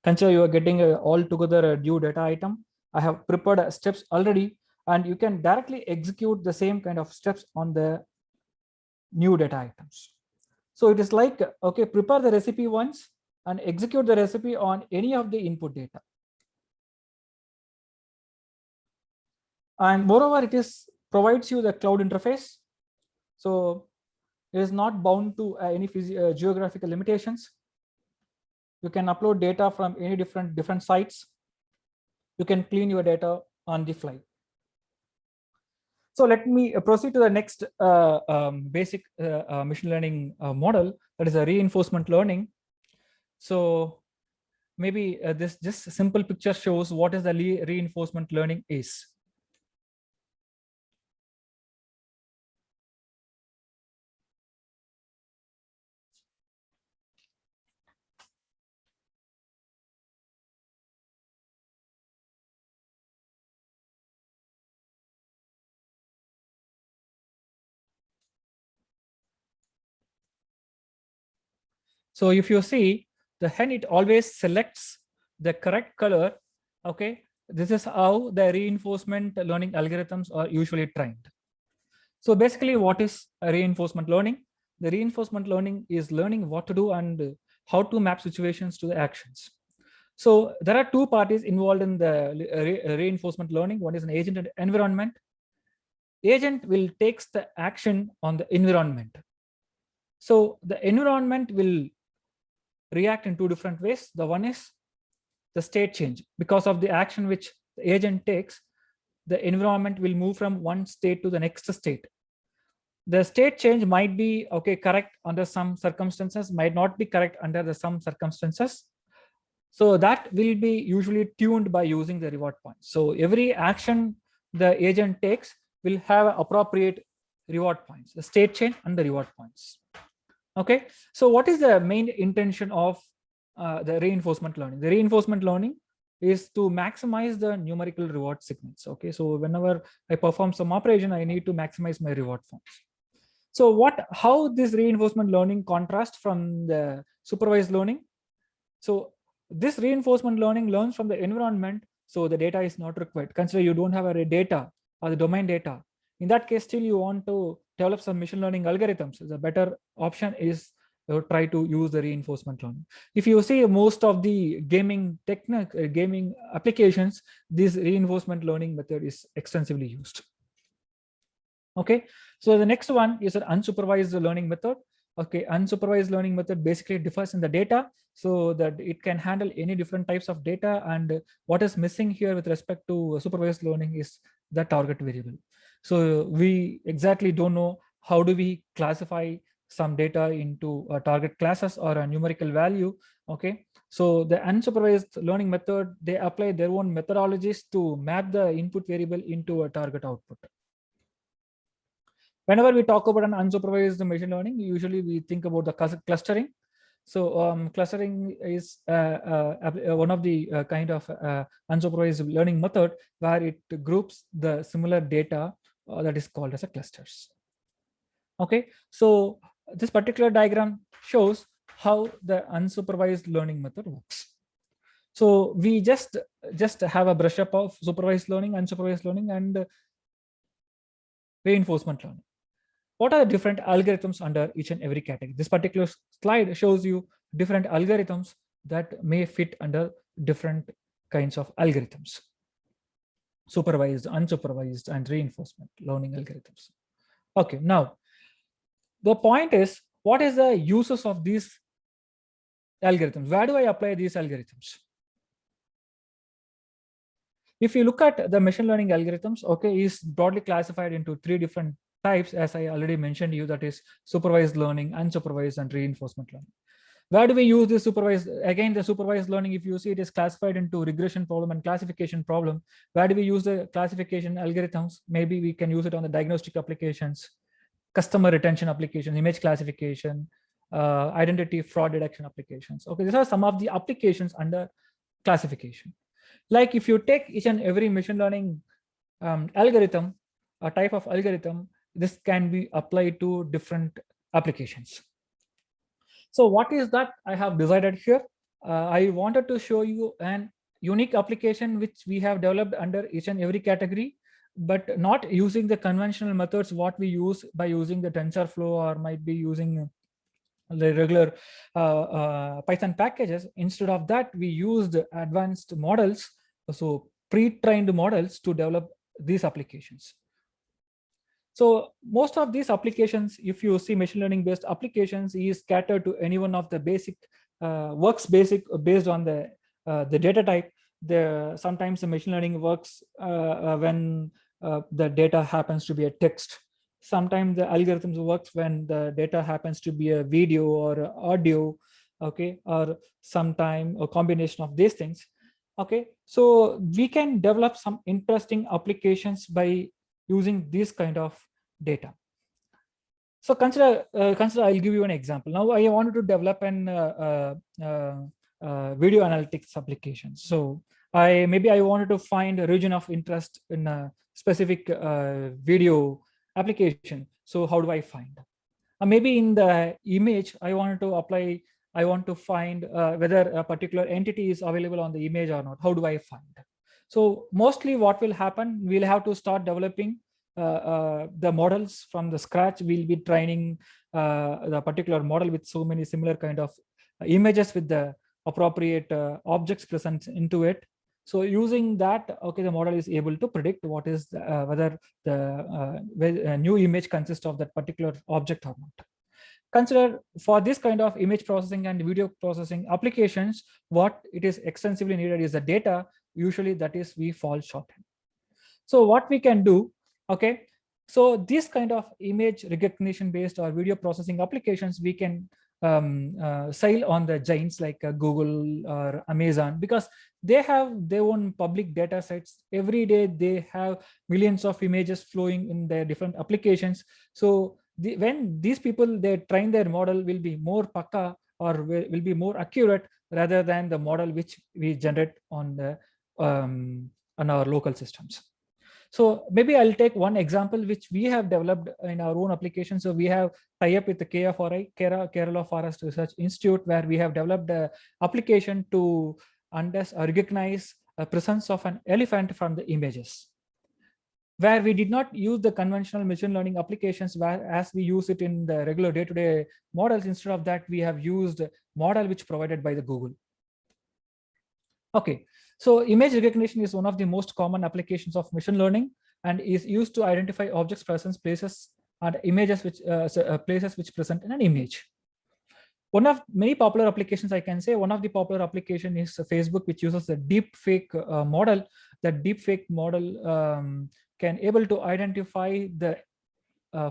Consider you are getting altogether a new data item. I have prepared steps already, and you can directly execute the same kind of steps on the new data items. So it is like, okay, prepare the recipe once and execute the recipe on any of the input data. And moreover, it provides you the cloud interface. So it is not bound to any geographical limitations. You can upload data from any different sites. You can clean your data on the fly. So let me proceed to the next basic machine learning model, that is a reinforcement learning. So maybe this just simple picture shows what is the reinforcement learning is. So if you see the hen, it always selects the correct color. Okay, this is how the reinforcement learning algorithms are usually trained. So basically, what is a reinforcement learning? The reinforcement learning is learning what to do and how to map situations to the actions. So there are two parties involved in the reinforcement learning. One is an agent and environment. Agent will takes the action on the environment. So the environment will react in two different ways. The one is the state change. Because of the action which the agent takes, the environment will move from one state to the next state. The state change might be correct under some circumstances, might not be correct under the some circumstances. So that will be usually tuned by using the reward points. So every action the agent takes will have appropriate reward points, the state change and the reward points. Okay, so what is the main intention of the reinforcement learning? The reinforcement learning is to maximize the numerical reward signals. Okay, so whenever I perform some operation, I need to maximize my reward forms. So how this reinforcement learning contrasts from the supervised learning? So this reinforcement learning learns from the environment, so the data is not required. Consider you don't have a data or the domain data. In that case, still you want to develop some machine learning algorithms. The better option is try to use the reinforcement learning. If you see most of the gaming applications, this reinforcement learning method is extensively used. Okay, so the next one is an unsupervised learning method. Okay, unsupervised learning method basically differs in the data so that it can handle any different types of data, and what is missing here with respect to supervised learning is the target variable. So we exactly don't know how do we classify some data into target classes or a numerical value. Okay, so the unsupervised learning method, they apply their own methodologies to map the input variable into a target output. Whenever we talk about an unsupervised machine learning, usually we think about the clustering. So clustering is one of the kind of unsupervised learning method where it groups the similar data that is called as a clusters. Okay, so this particular diagram shows how the unsupervised learning method works. So we just have a brush up of supervised learning, unsupervised learning, and reinforcement learning. What are the different algorithms under each and every category? This particular slide shows you different algorithms that may fit under different kinds of algorithms: supervised, unsupervised, and reinforcement learning algorithms. Okay, now the point is, what is the uses of these algorithms? Where do I apply these algorithms? If you look at the machine learning algorithms, okay, is broadly classified into three different types, as I already mentioned to you, that is supervised learning, unsupervised, and reinforcement learning. Where do we use this supervised? Again, the supervised learning, if you see, it is classified into regression problem and classification problem. Where do we use the classification algorithms? Maybe we can use it on the diagnostic applications, customer retention applications, image classification, identity fraud detection applications. Okay, these are some of the applications under classification. Like if you take each and every machine learning algorithm, a type of algorithm, this can be applied to different applications. So what is that I have decided here? I wanted to show you an unique application which we have developed under each and every category, but not using the conventional methods what we use by using the TensorFlow or might be using the regular Python packages. Instead of that, we used advanced models, so pre-trained models, to develop these applications. So most of these applications, if you see machine learning based applications, is catered to any one of the basic works based on the data type. Sometimes the machine learning works when the data happens to be a text. Sometimes the algorithms works when the data happens to be a video or audio, okay, or sometime a combination of these things. Okay, so we can develop some interesting applications by using this kind of data. So consider I'll give you an example. Now I wanted to develop an video analytics application. So I wanted to find a region of interest in a specific video application. So how do I find? Maybe in the image, I want to find whether a particular entity is available on the image or not. How do I find? So mostly what will happen, we'll have to start developing the models from the scratch. We'll be training the particular model with so many similar kind of images with the appropriate objects present into it. So using that, okay, the model is able to predict what is whether the new image consists of that particular object or not. Consider for this kind of image processing and video processing applications, what it is extensively needed is the data. Usually that is we fall short in. So what we can do, okay, so this kind of image recognition based or video processing applications, we can sail on the giants like Google or Amazon, because they have their own public data sets. Every day they have millions of images flowing in their different applications. So when these people, they train their model, will be more pakka or will be more accurate rather than the model which we generate on the on our local systems. So maybe I'll take one example which we have developed in our own application. So we have tie up with the KFRI, Kerala Forest Research Institute, where we have developed an application to recognize a presence of an elephant from the images, where we did not use the conventional machine learning applications as we use it in the regular day-to-day models. Instead of that, we have used model which provided by the Google. Okay, so image recognition is one of the most common applications of machine learning and is used to identify objects, presence, places, and images which places which present in an image. One of many popular applications, I can say, one of the popular application is Facebook, which uses the deep fake model. That deep fake model can able to identify the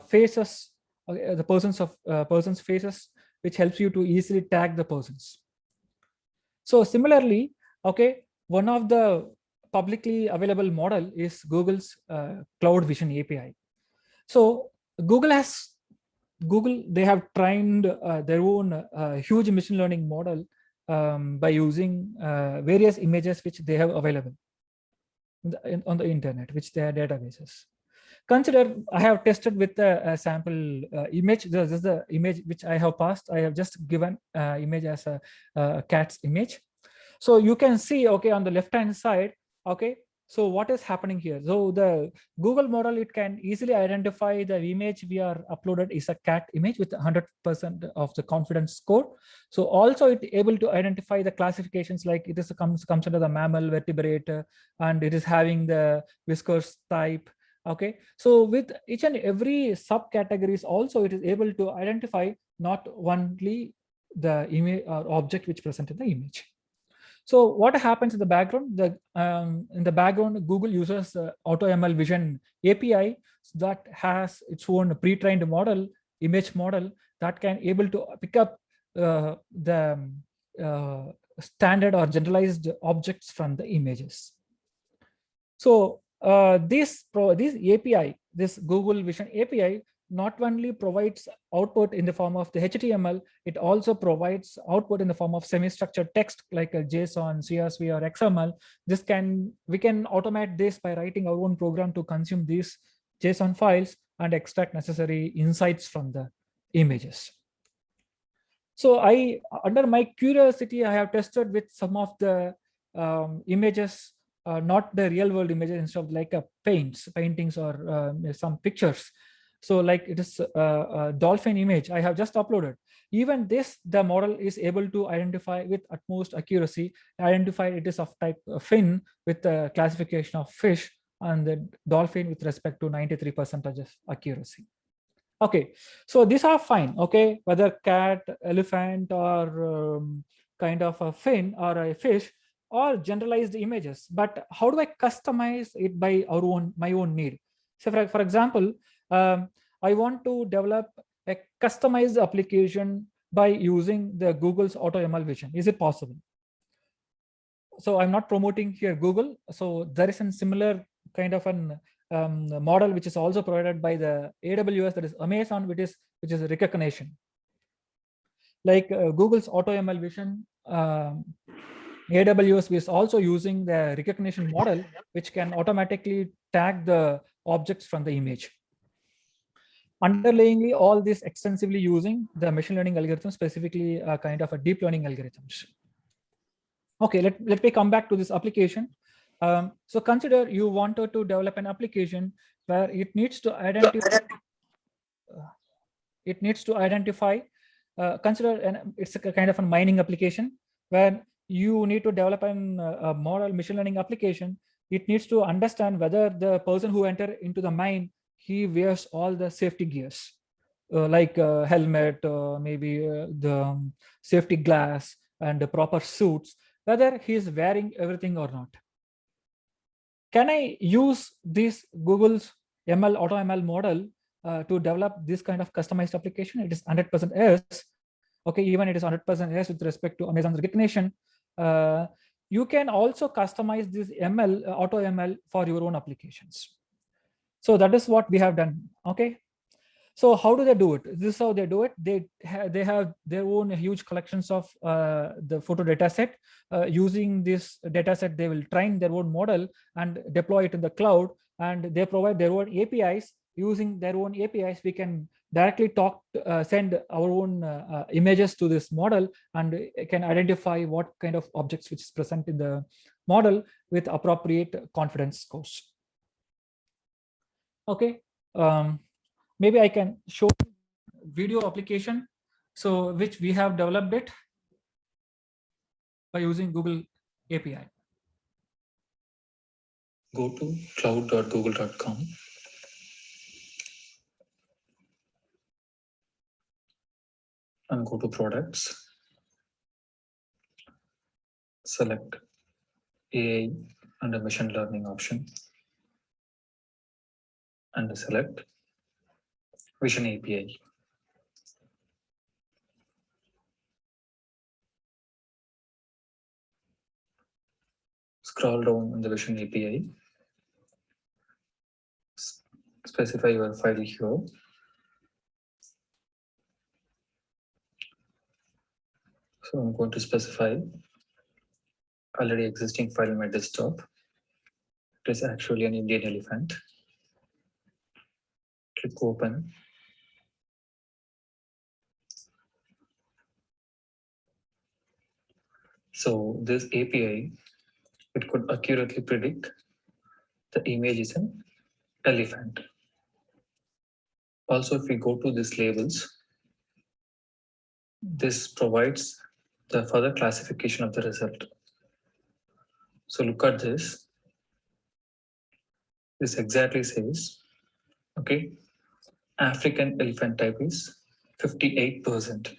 faces, the person's faces, which helps you to easily tag the persons. So similarly, okay, one of the publicly available model is Google's Cloud Vision API. So Google, they have trained their own huge machine learning model by using various images which they have available on the internet, which they are databases. Consider I have tested with a sample image. This is the image which I have passed. I have just given image as a cat's image. So you can see, okay, on the left-hand side, okay, so what is happening here? So the Google model, it can easily identify the image we are uploaded is a cat image with 100% of the confidence score. So also it able to identify the classifications, like it is comes under the mammal, vertebrate, and it is having the whiskers type. Okay, so with each and every subcategories, also it is able to identify not only the image or object which presented the image. So what happens in the background? In the background, Google uses AutoML Vision API that has its own pre-trained model, image model, that can able to pick up the standard or generalized objects from the images. So this API, this Google Vision API, not only provides output in the form of the HTML, it also provides output in the form of semi-structured text like a JSON, CSV, or XML. We can automate this by writing our own program to consume these JSON files and extract necessary insights from the images. So under my curiosity, I have tested with some of the images, not the real world images, instead of like paintings or some pictures. So like it is a dolphin image I have just uploaded. Even this, the model is able to identify with utmost accuracy, identify it is of type fin with the classification of fish, and the dolphin with respect to 93% of accuracy. Okay, so these are fine. Okay, whether cat, elephant, or kind of a fin or a fish, or generalized images. But how do I customize it by my own need? So for example, I want to develop a customized application by using the Google's AutoML Vision. Is it possible? So I'm not promoting here Google. So there is a similar kind of an model which is also provided by the AWS, that is Amazon, which is recognition. Like Google's AutoML Vision, AWS is also using the recognition model, which can automatically tag the objects from the image. Underlyingly, all this extensively using the machine learning algorithm, specifically kind of a deep learning algorithms. Okay, let me come back to this application. So consider you wanted to develop an application where it needs to identify. Consider it's a kind of a mining application when you need to develop a model machine learning application, it needs to understand whether the person who enter into the mine, he wears all the safety gears, like helmet, maybe the safety glass and the proper suits, whether he is wearing everything or not. Can I use this Google's ML auto ML model to develop this kind of customized application? It is 100% yes. Okay, even it is 100% yes with respect to Amazon's recognition. You can also customize this ML auto ML for your own applications. So that is what we have done. Okay. So how do they do it? This is how they do it. They have their own huge collections of the photo data set. Using this data set, they will train their own model and deploy it in the cloud, and they provide their own APIs. Using their own APIs, we can directly send our own images to this model, and it can identify what kind of objects which is present in the model with appropriate confidence scores. Okay. Maybe I can show video application, so which we have developed it by using Google API. Go to cloud.google.com. And go to products. Select AI under machine learning option. And select Vision API. Scroll down in the Vision API. Specify your file here. So I'm going to specify already existing file in my desktop. It is actually an Indian elephant. Click open. So this API, it could accurately predict the image is an elephant. Also, if we go to these labels, this provides the further classification of the result. So look at this. This exactly says, okay, African elephant type is 58%.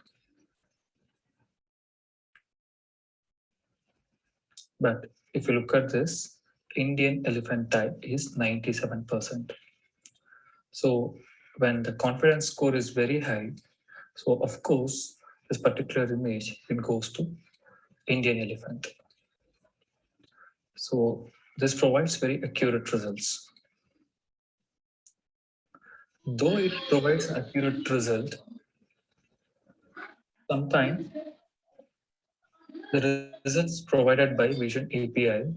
But if you look at this, Indian elephant type is 97%. So when the confidence score is very high, so of course, this particular image, it goes to Indian elephant. So this provides very accurate results. Though it provides an accurate result, sometimes the results provided by Vision API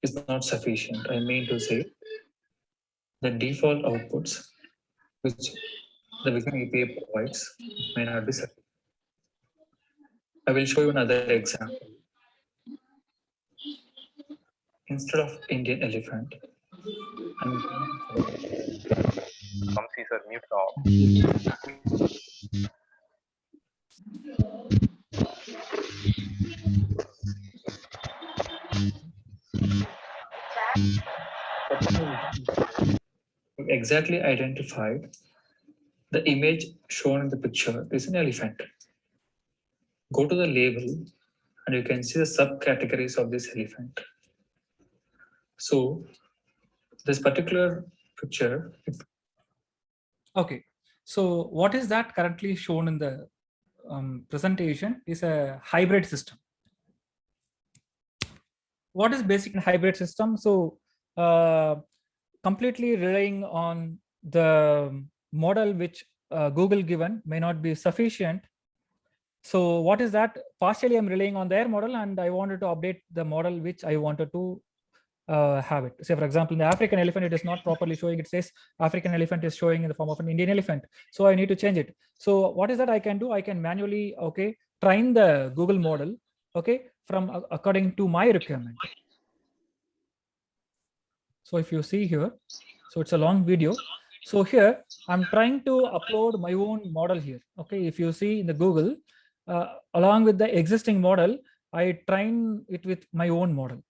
is not sufficient. I mean to say, the default outputs which the Vision API provides may not be sufficient. I will show you another example. Instead of Indian elephant, Come see, sir, mute off. exactly identified the image shown in the picture is an elephant. Go to the label and you can see the subcategories of this elephant. So this particular picture. Okay, so what is that currently shown in the presentation is a hybrid system. What is basic hybrid system? So completely relying on the model which Google given may not be sufficient. So what is that? Partially I'm relying on their model, and I wanted to update the model which I wanted to have it. Say for example, in the African elephant, it is not properly showing. It says African elephant is showing in the form of an Indian elephant. So I need to change it. So what is that I can do? I can manually, okay, train the Google model, okay, from according to my requirement. So if you see here, so it's a long video. So here I'm trying to upload my own model here. Okay, if you see in the Google, along with the existing model, I train it with my own model.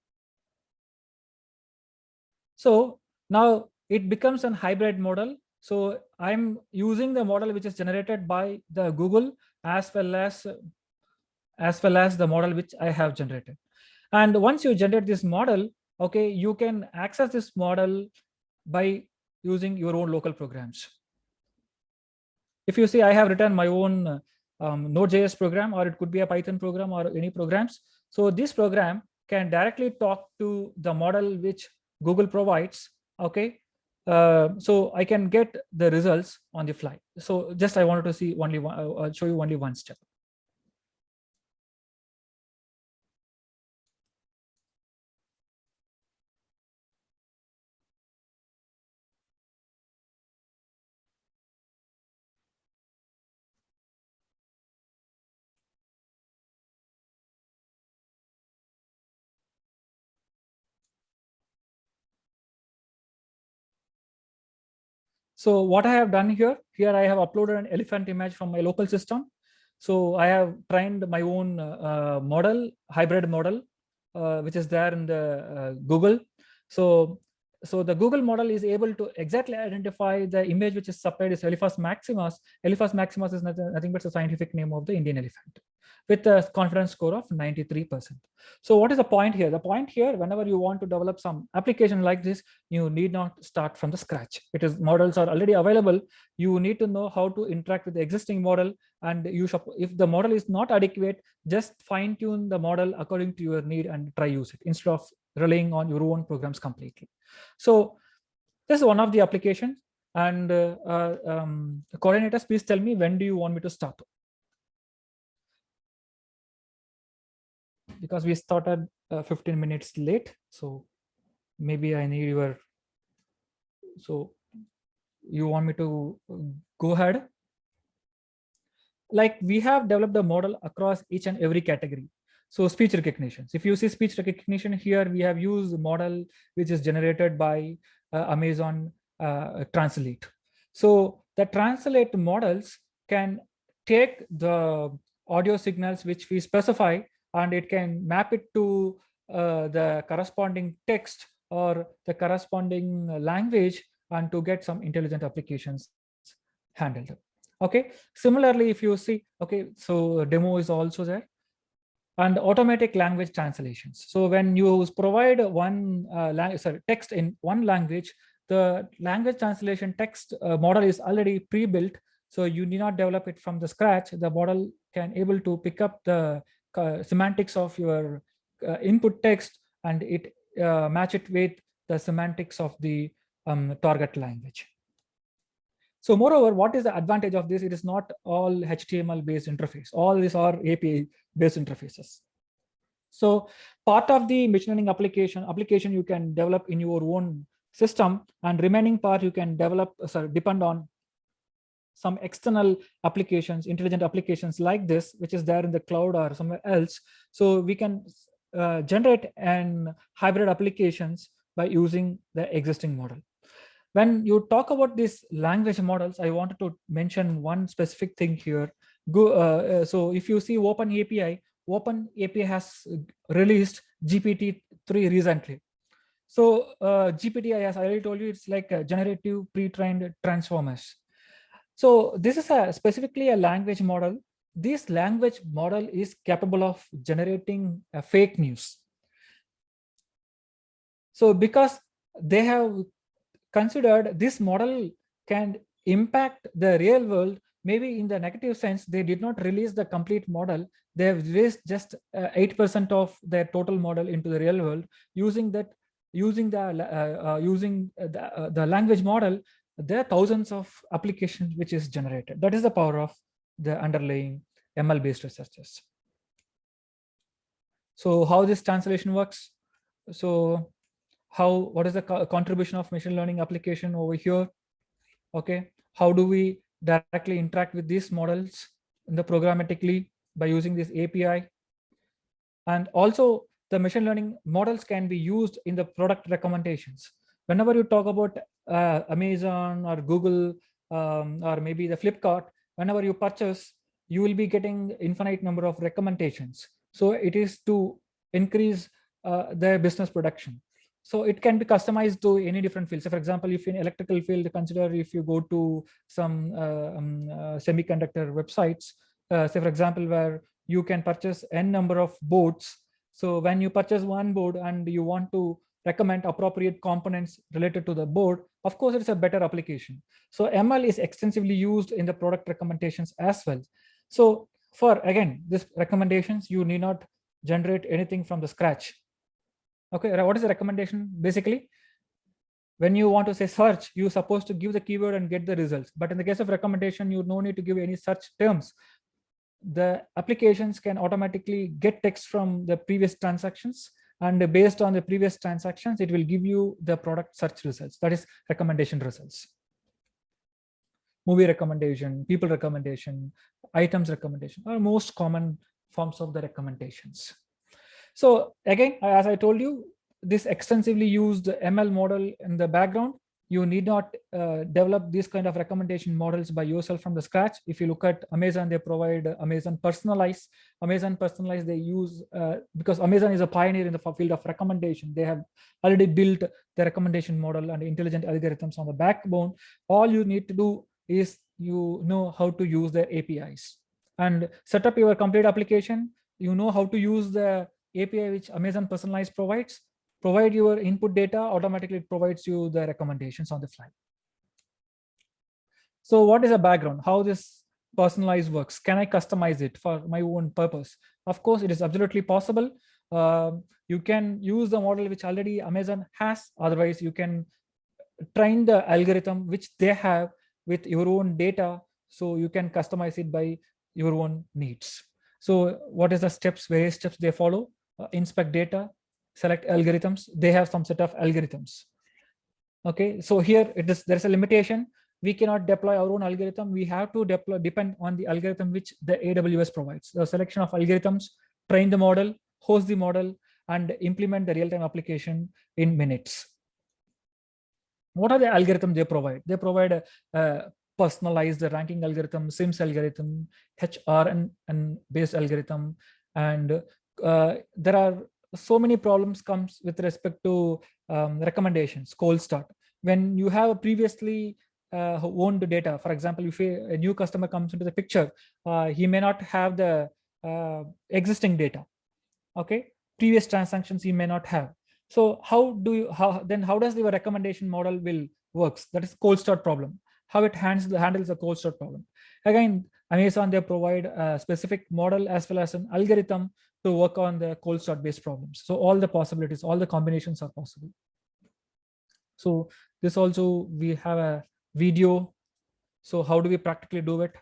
So now it becomes an hybrid model. So I'm using the model which is generated by the Google as well as the model which I have generated. And once you generate this model, okay, you can access this model by using your own local programs. If you see, I have written my own Node.js program, or it could be a Python program or any programs. So this program can directly talk to the model which Google provides. Okay, so I can get the results on the fly. So just I wanted to see only one, show you only one step. So what I have done here I have uploaded an elephant image from my local system. So I have trained my own model, hybrid model, which is there in the Google. So the Google model is able to exactly identify the image which is supplied as Elephas maximus. Elephas maximus is nothing but the scientific name of the Indian elephant, with a confidence score of 93%. So what is the point here? The point here, whenever you want to develop some application like this, you need not start from the scratch. It is models are already available. You need to know how to interact with the existing model, and you should, if the model is not adequate, just fine tune the model according to your need and try use it instead of relying on your own programs completely. So this is one of the applications. And coordinators, please tell me, when do you want me to start? Because we started 15 minutes late, so maybe I need your, so you want me to go ahead? Like, we have developed a model across each and every category. So speech recognition. If you see speech recognition here, we have used a model which is generated by Amazon Translate. So the Translate models can take the audio signals which we specify, and it can map it to the corresponding text or the corresponding language, and to get some intelligent applications handled. Okay, similarly, if you see, okay, so demo is also there. And automatic language translations. So when you provide one text in one language, the language translation text model is already pre-built. So you need not develop it from the scratch. The model can able to pick up the semantics of your input text, and it match it with the semantics of the target language. So moreover, what is the advantage of this? It is not all HTML based interface. All these are API based interfaces. So part of the machine learning application you can develop in your own system, and remaining part you can develop, depend on some external applications, intelligent applications like this, which is there in the cloud or somewhere else. So we can generate an hybrid applications by using the existing model. When you talk about these language models, I wanted to mention one specific thing here. So if you see OpenAPI has released GPT-3 recently. So GPT, as I already told you, it's like a generative pre-trained transformers. So this is specifically a language model. This language model is capable of generating fake news. So because they have considered this model can impact the real world, maybe in the negative sense, they did not release the complete model. They have released just 8% of their total model into the real world. Using the language model, there are thousands of applications which is generated. That is the power of the underlying ML based researchers. So how this translation works? So what is the contribution of machine learning application over here? Okay, how do we directly interact with these models in the programmatically by using this API? And also the machine learning models can be used in the product recommendations. Whenever you talk about Amazon or Google or maybe the Flipkart, whenever you purchase, you will be getting infinite number of recommendations. So it is to increase their business production. So it can be customized to any different fields. So for example, if in electrical field, consider if you go to some semiconductor websites, say for example, where you can purchase n number of boards. So when you purchase one board and you want to recommend appropriate components related to the board, of course, it's a better application. So ML is extensively used in the product recommendations as well. So for, again, this recommendations, you need not generate anything from the scratch. Okay, what is the recommendation? Basically, when you want to say search, you're supposed to give the keyword and get the results. But in the case of recommendation, you no need to give any search terms. The applications can automatically get text from the previous transactions, and based on the previous transactions, it will give you the product search results. That is recommendation results. Movie recommendation, people recommendation, items recommendation are most common forms of the recommendations. So again, as I told you, this extensively used ML model in the background. You need not develop these kind of recommendation models by yourself from the scratch. If you look at Amazon, they provide Amazon Personalize. Amazon Personalize they use, because Amazon is a pioneer in the field of recommendation. They have already built the recommendation model and intelligent algorithms on the backbone. All you need to do is you know how to use their APIs and set up your complete application. You know how to use the API which Amazon Personalize provides. Provide your input data, automatically it provides you the recommendations on the fly. So what is the background? How this Personalize works? Can I customize it for my own purpose? Of course, it is absolutely possible. You can use the model which already Amazon has. Otherwise, you can train the algorithm which they have with your own data. So you can customize it by your own needs. So what is the steps, various steps they follow? Inspect data, select algorithms. They have some set of algorithms. Okay, so here there's a limitation. We cannot deploy our own algorithm. We have to depend on the algorithm which the AWS provides. The selection of algorithms, train the model, host the model, and implement the real-time application in minutes. What are the algorithms they provide? They provide a personalized ranking algorithm, SIMS algorithm, HRN based algorithm, and there are so many problems comes with respect to recommendations, cold start. When you have previously owned data, for example, if a new customer comes into the picture, he may not have the existing data. Okay, previous transactions he may not have. So how does your recommendation model will works? That is cold start problem. How it handles the cold start problem. Again, Amazon, they provide a specific model as well as an algorithm to work on the cold start based problems. So all the possibilities, all the combinations are possible. So this also, we have a video. So how do we practically do it?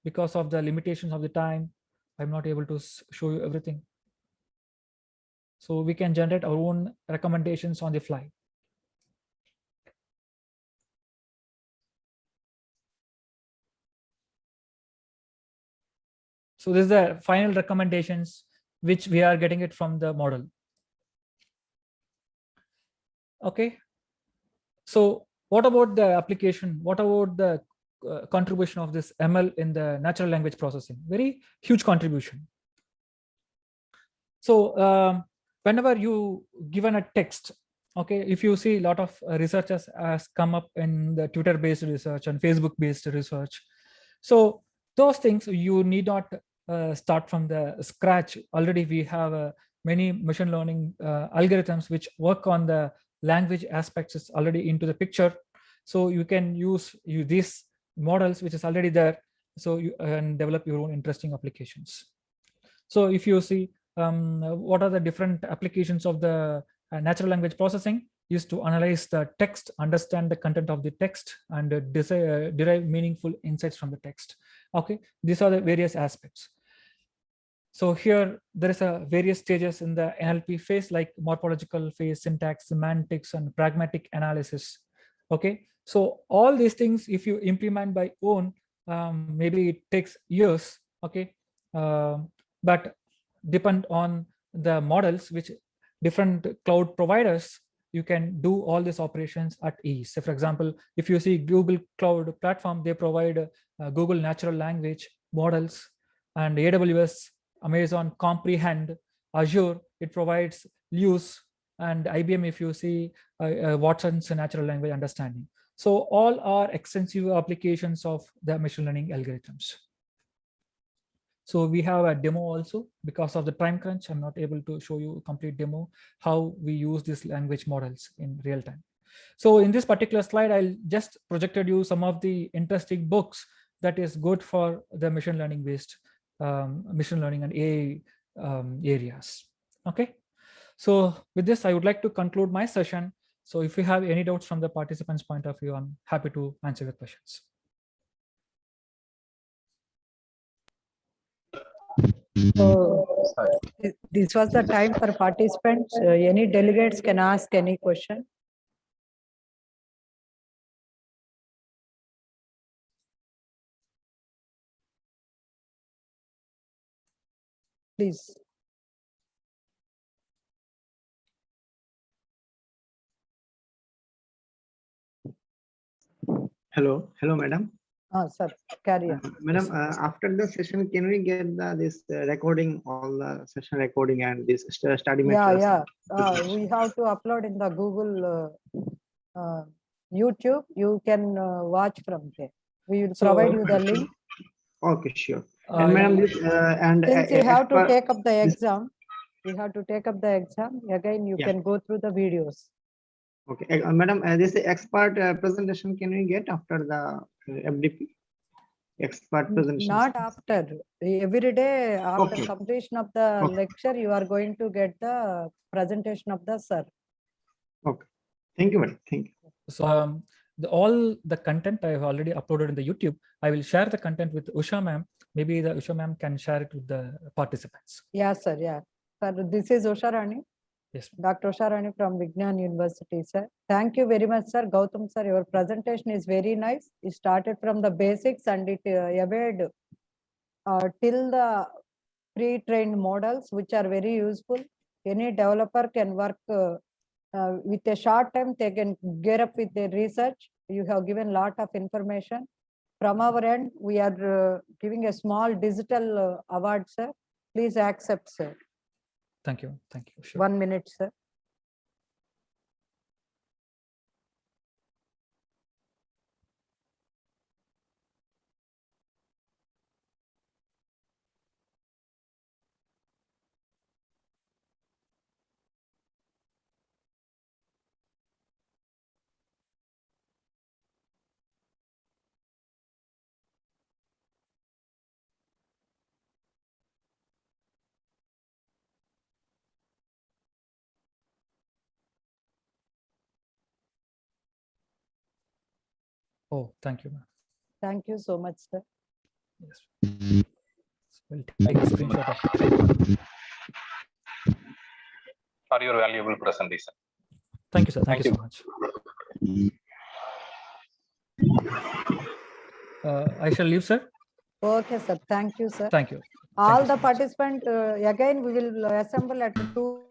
Because of the limitations of the time, I'm not able to show you everything. So we can generate our own recommendations on the fly. So this is the final recommendations which we are getting it from the model. Okay. So what about the application? What about the contribution of this ML in the natural language processing? Very huge contribution. So whenever you given a text, okay, if you see a lot of researchers has come up in the Twitter-based research and Facebook-based research. So those things you need not start from the scratch. Already we have many machine learning algorithms which work on the language aspects is already into the picture. So you can use these models which is already there. So you can develop your own interesting applications. So if you see what are the different applications of the natural language processing is to analyze the text, understand the content of the text, and derive meaningful insights from the text. Okay, these are the various aspects. So here there is a various stages in the NLP phase, like morphological phase, syntax, semantics, and pragmatic analysis. Okay, so all these things, if you implement by own, maybe it takes years. Okay, but depend on the models which different cloud providers, you can do all these operations at ease. So for example, if you see Google Cloud Platform, they provide Google Natural Language, models, and AWS, Amazon Comprehend, Azure, it provides Luz, and IBM, if you see, Watson's natural language understanding. So all are extensive applications of the machine learning algorithms. So we have a demo also. Because of the time crunch, I'm not able to show you a complete demo how we use these language models in real time. So in this particular slide, I'll just projected you some of the interesting books that is good for the machine learning based machine learning and AI areas. Okay. So with this, I would like to conclude my session. So if you have any doubts from the participants' point of view, I'm happy to answer the questions. So this was the time for participants. Any delegates can ask any question. Please. Hello, madam. Sir, carry on. Madam, after the session, can we get this recording, all the session recording and this study materials? Yeah. We have to upload in the Google YouTube. You can watch from there. We will provide you the link. Okay, sure. And madam, this Since you have to as per- take up the exam, again you Yeah. can go through the videos. Okay, madam, this expert presentation can we get after the FDP? Expert presentation. Not after. Every day after Okay. completion of the Okay. lecture, you are going to get the presentation of the sir. Okay. Thank you, madam. Thank you. So all the content I have already uploaded in the YouTube. I will share the content with Usha ma'am. Maybe the Usha ma'am can share it with the participants. Yeah, sir. Yeah. Sir, this is Usha Rani. Yes. Dr. Usha Rani from Vignan University, sir. Thank you very much, sir. Gautam, sir, your presentation is very nice. You started from the basics and it obeyed till the pre-trained models, which are very useful. Any developer can work with a short time, they can gear up with their research. You have given lot of information. From our end, we are giving a small digital award, sir. Please accept, sir. Thank you. Thank you. Sure. 1 minute, sir. Oh, thank you, ma'am. Thank you so much, sir. Yes. We'll take a screenshot of it. For your valuable presentation. Thank you, sir. Thank Thank you so much. I shall leave, sir. Okay, sir. Thank you, sir. Thank you. All you the so much. participants, again, we will assemble at 2.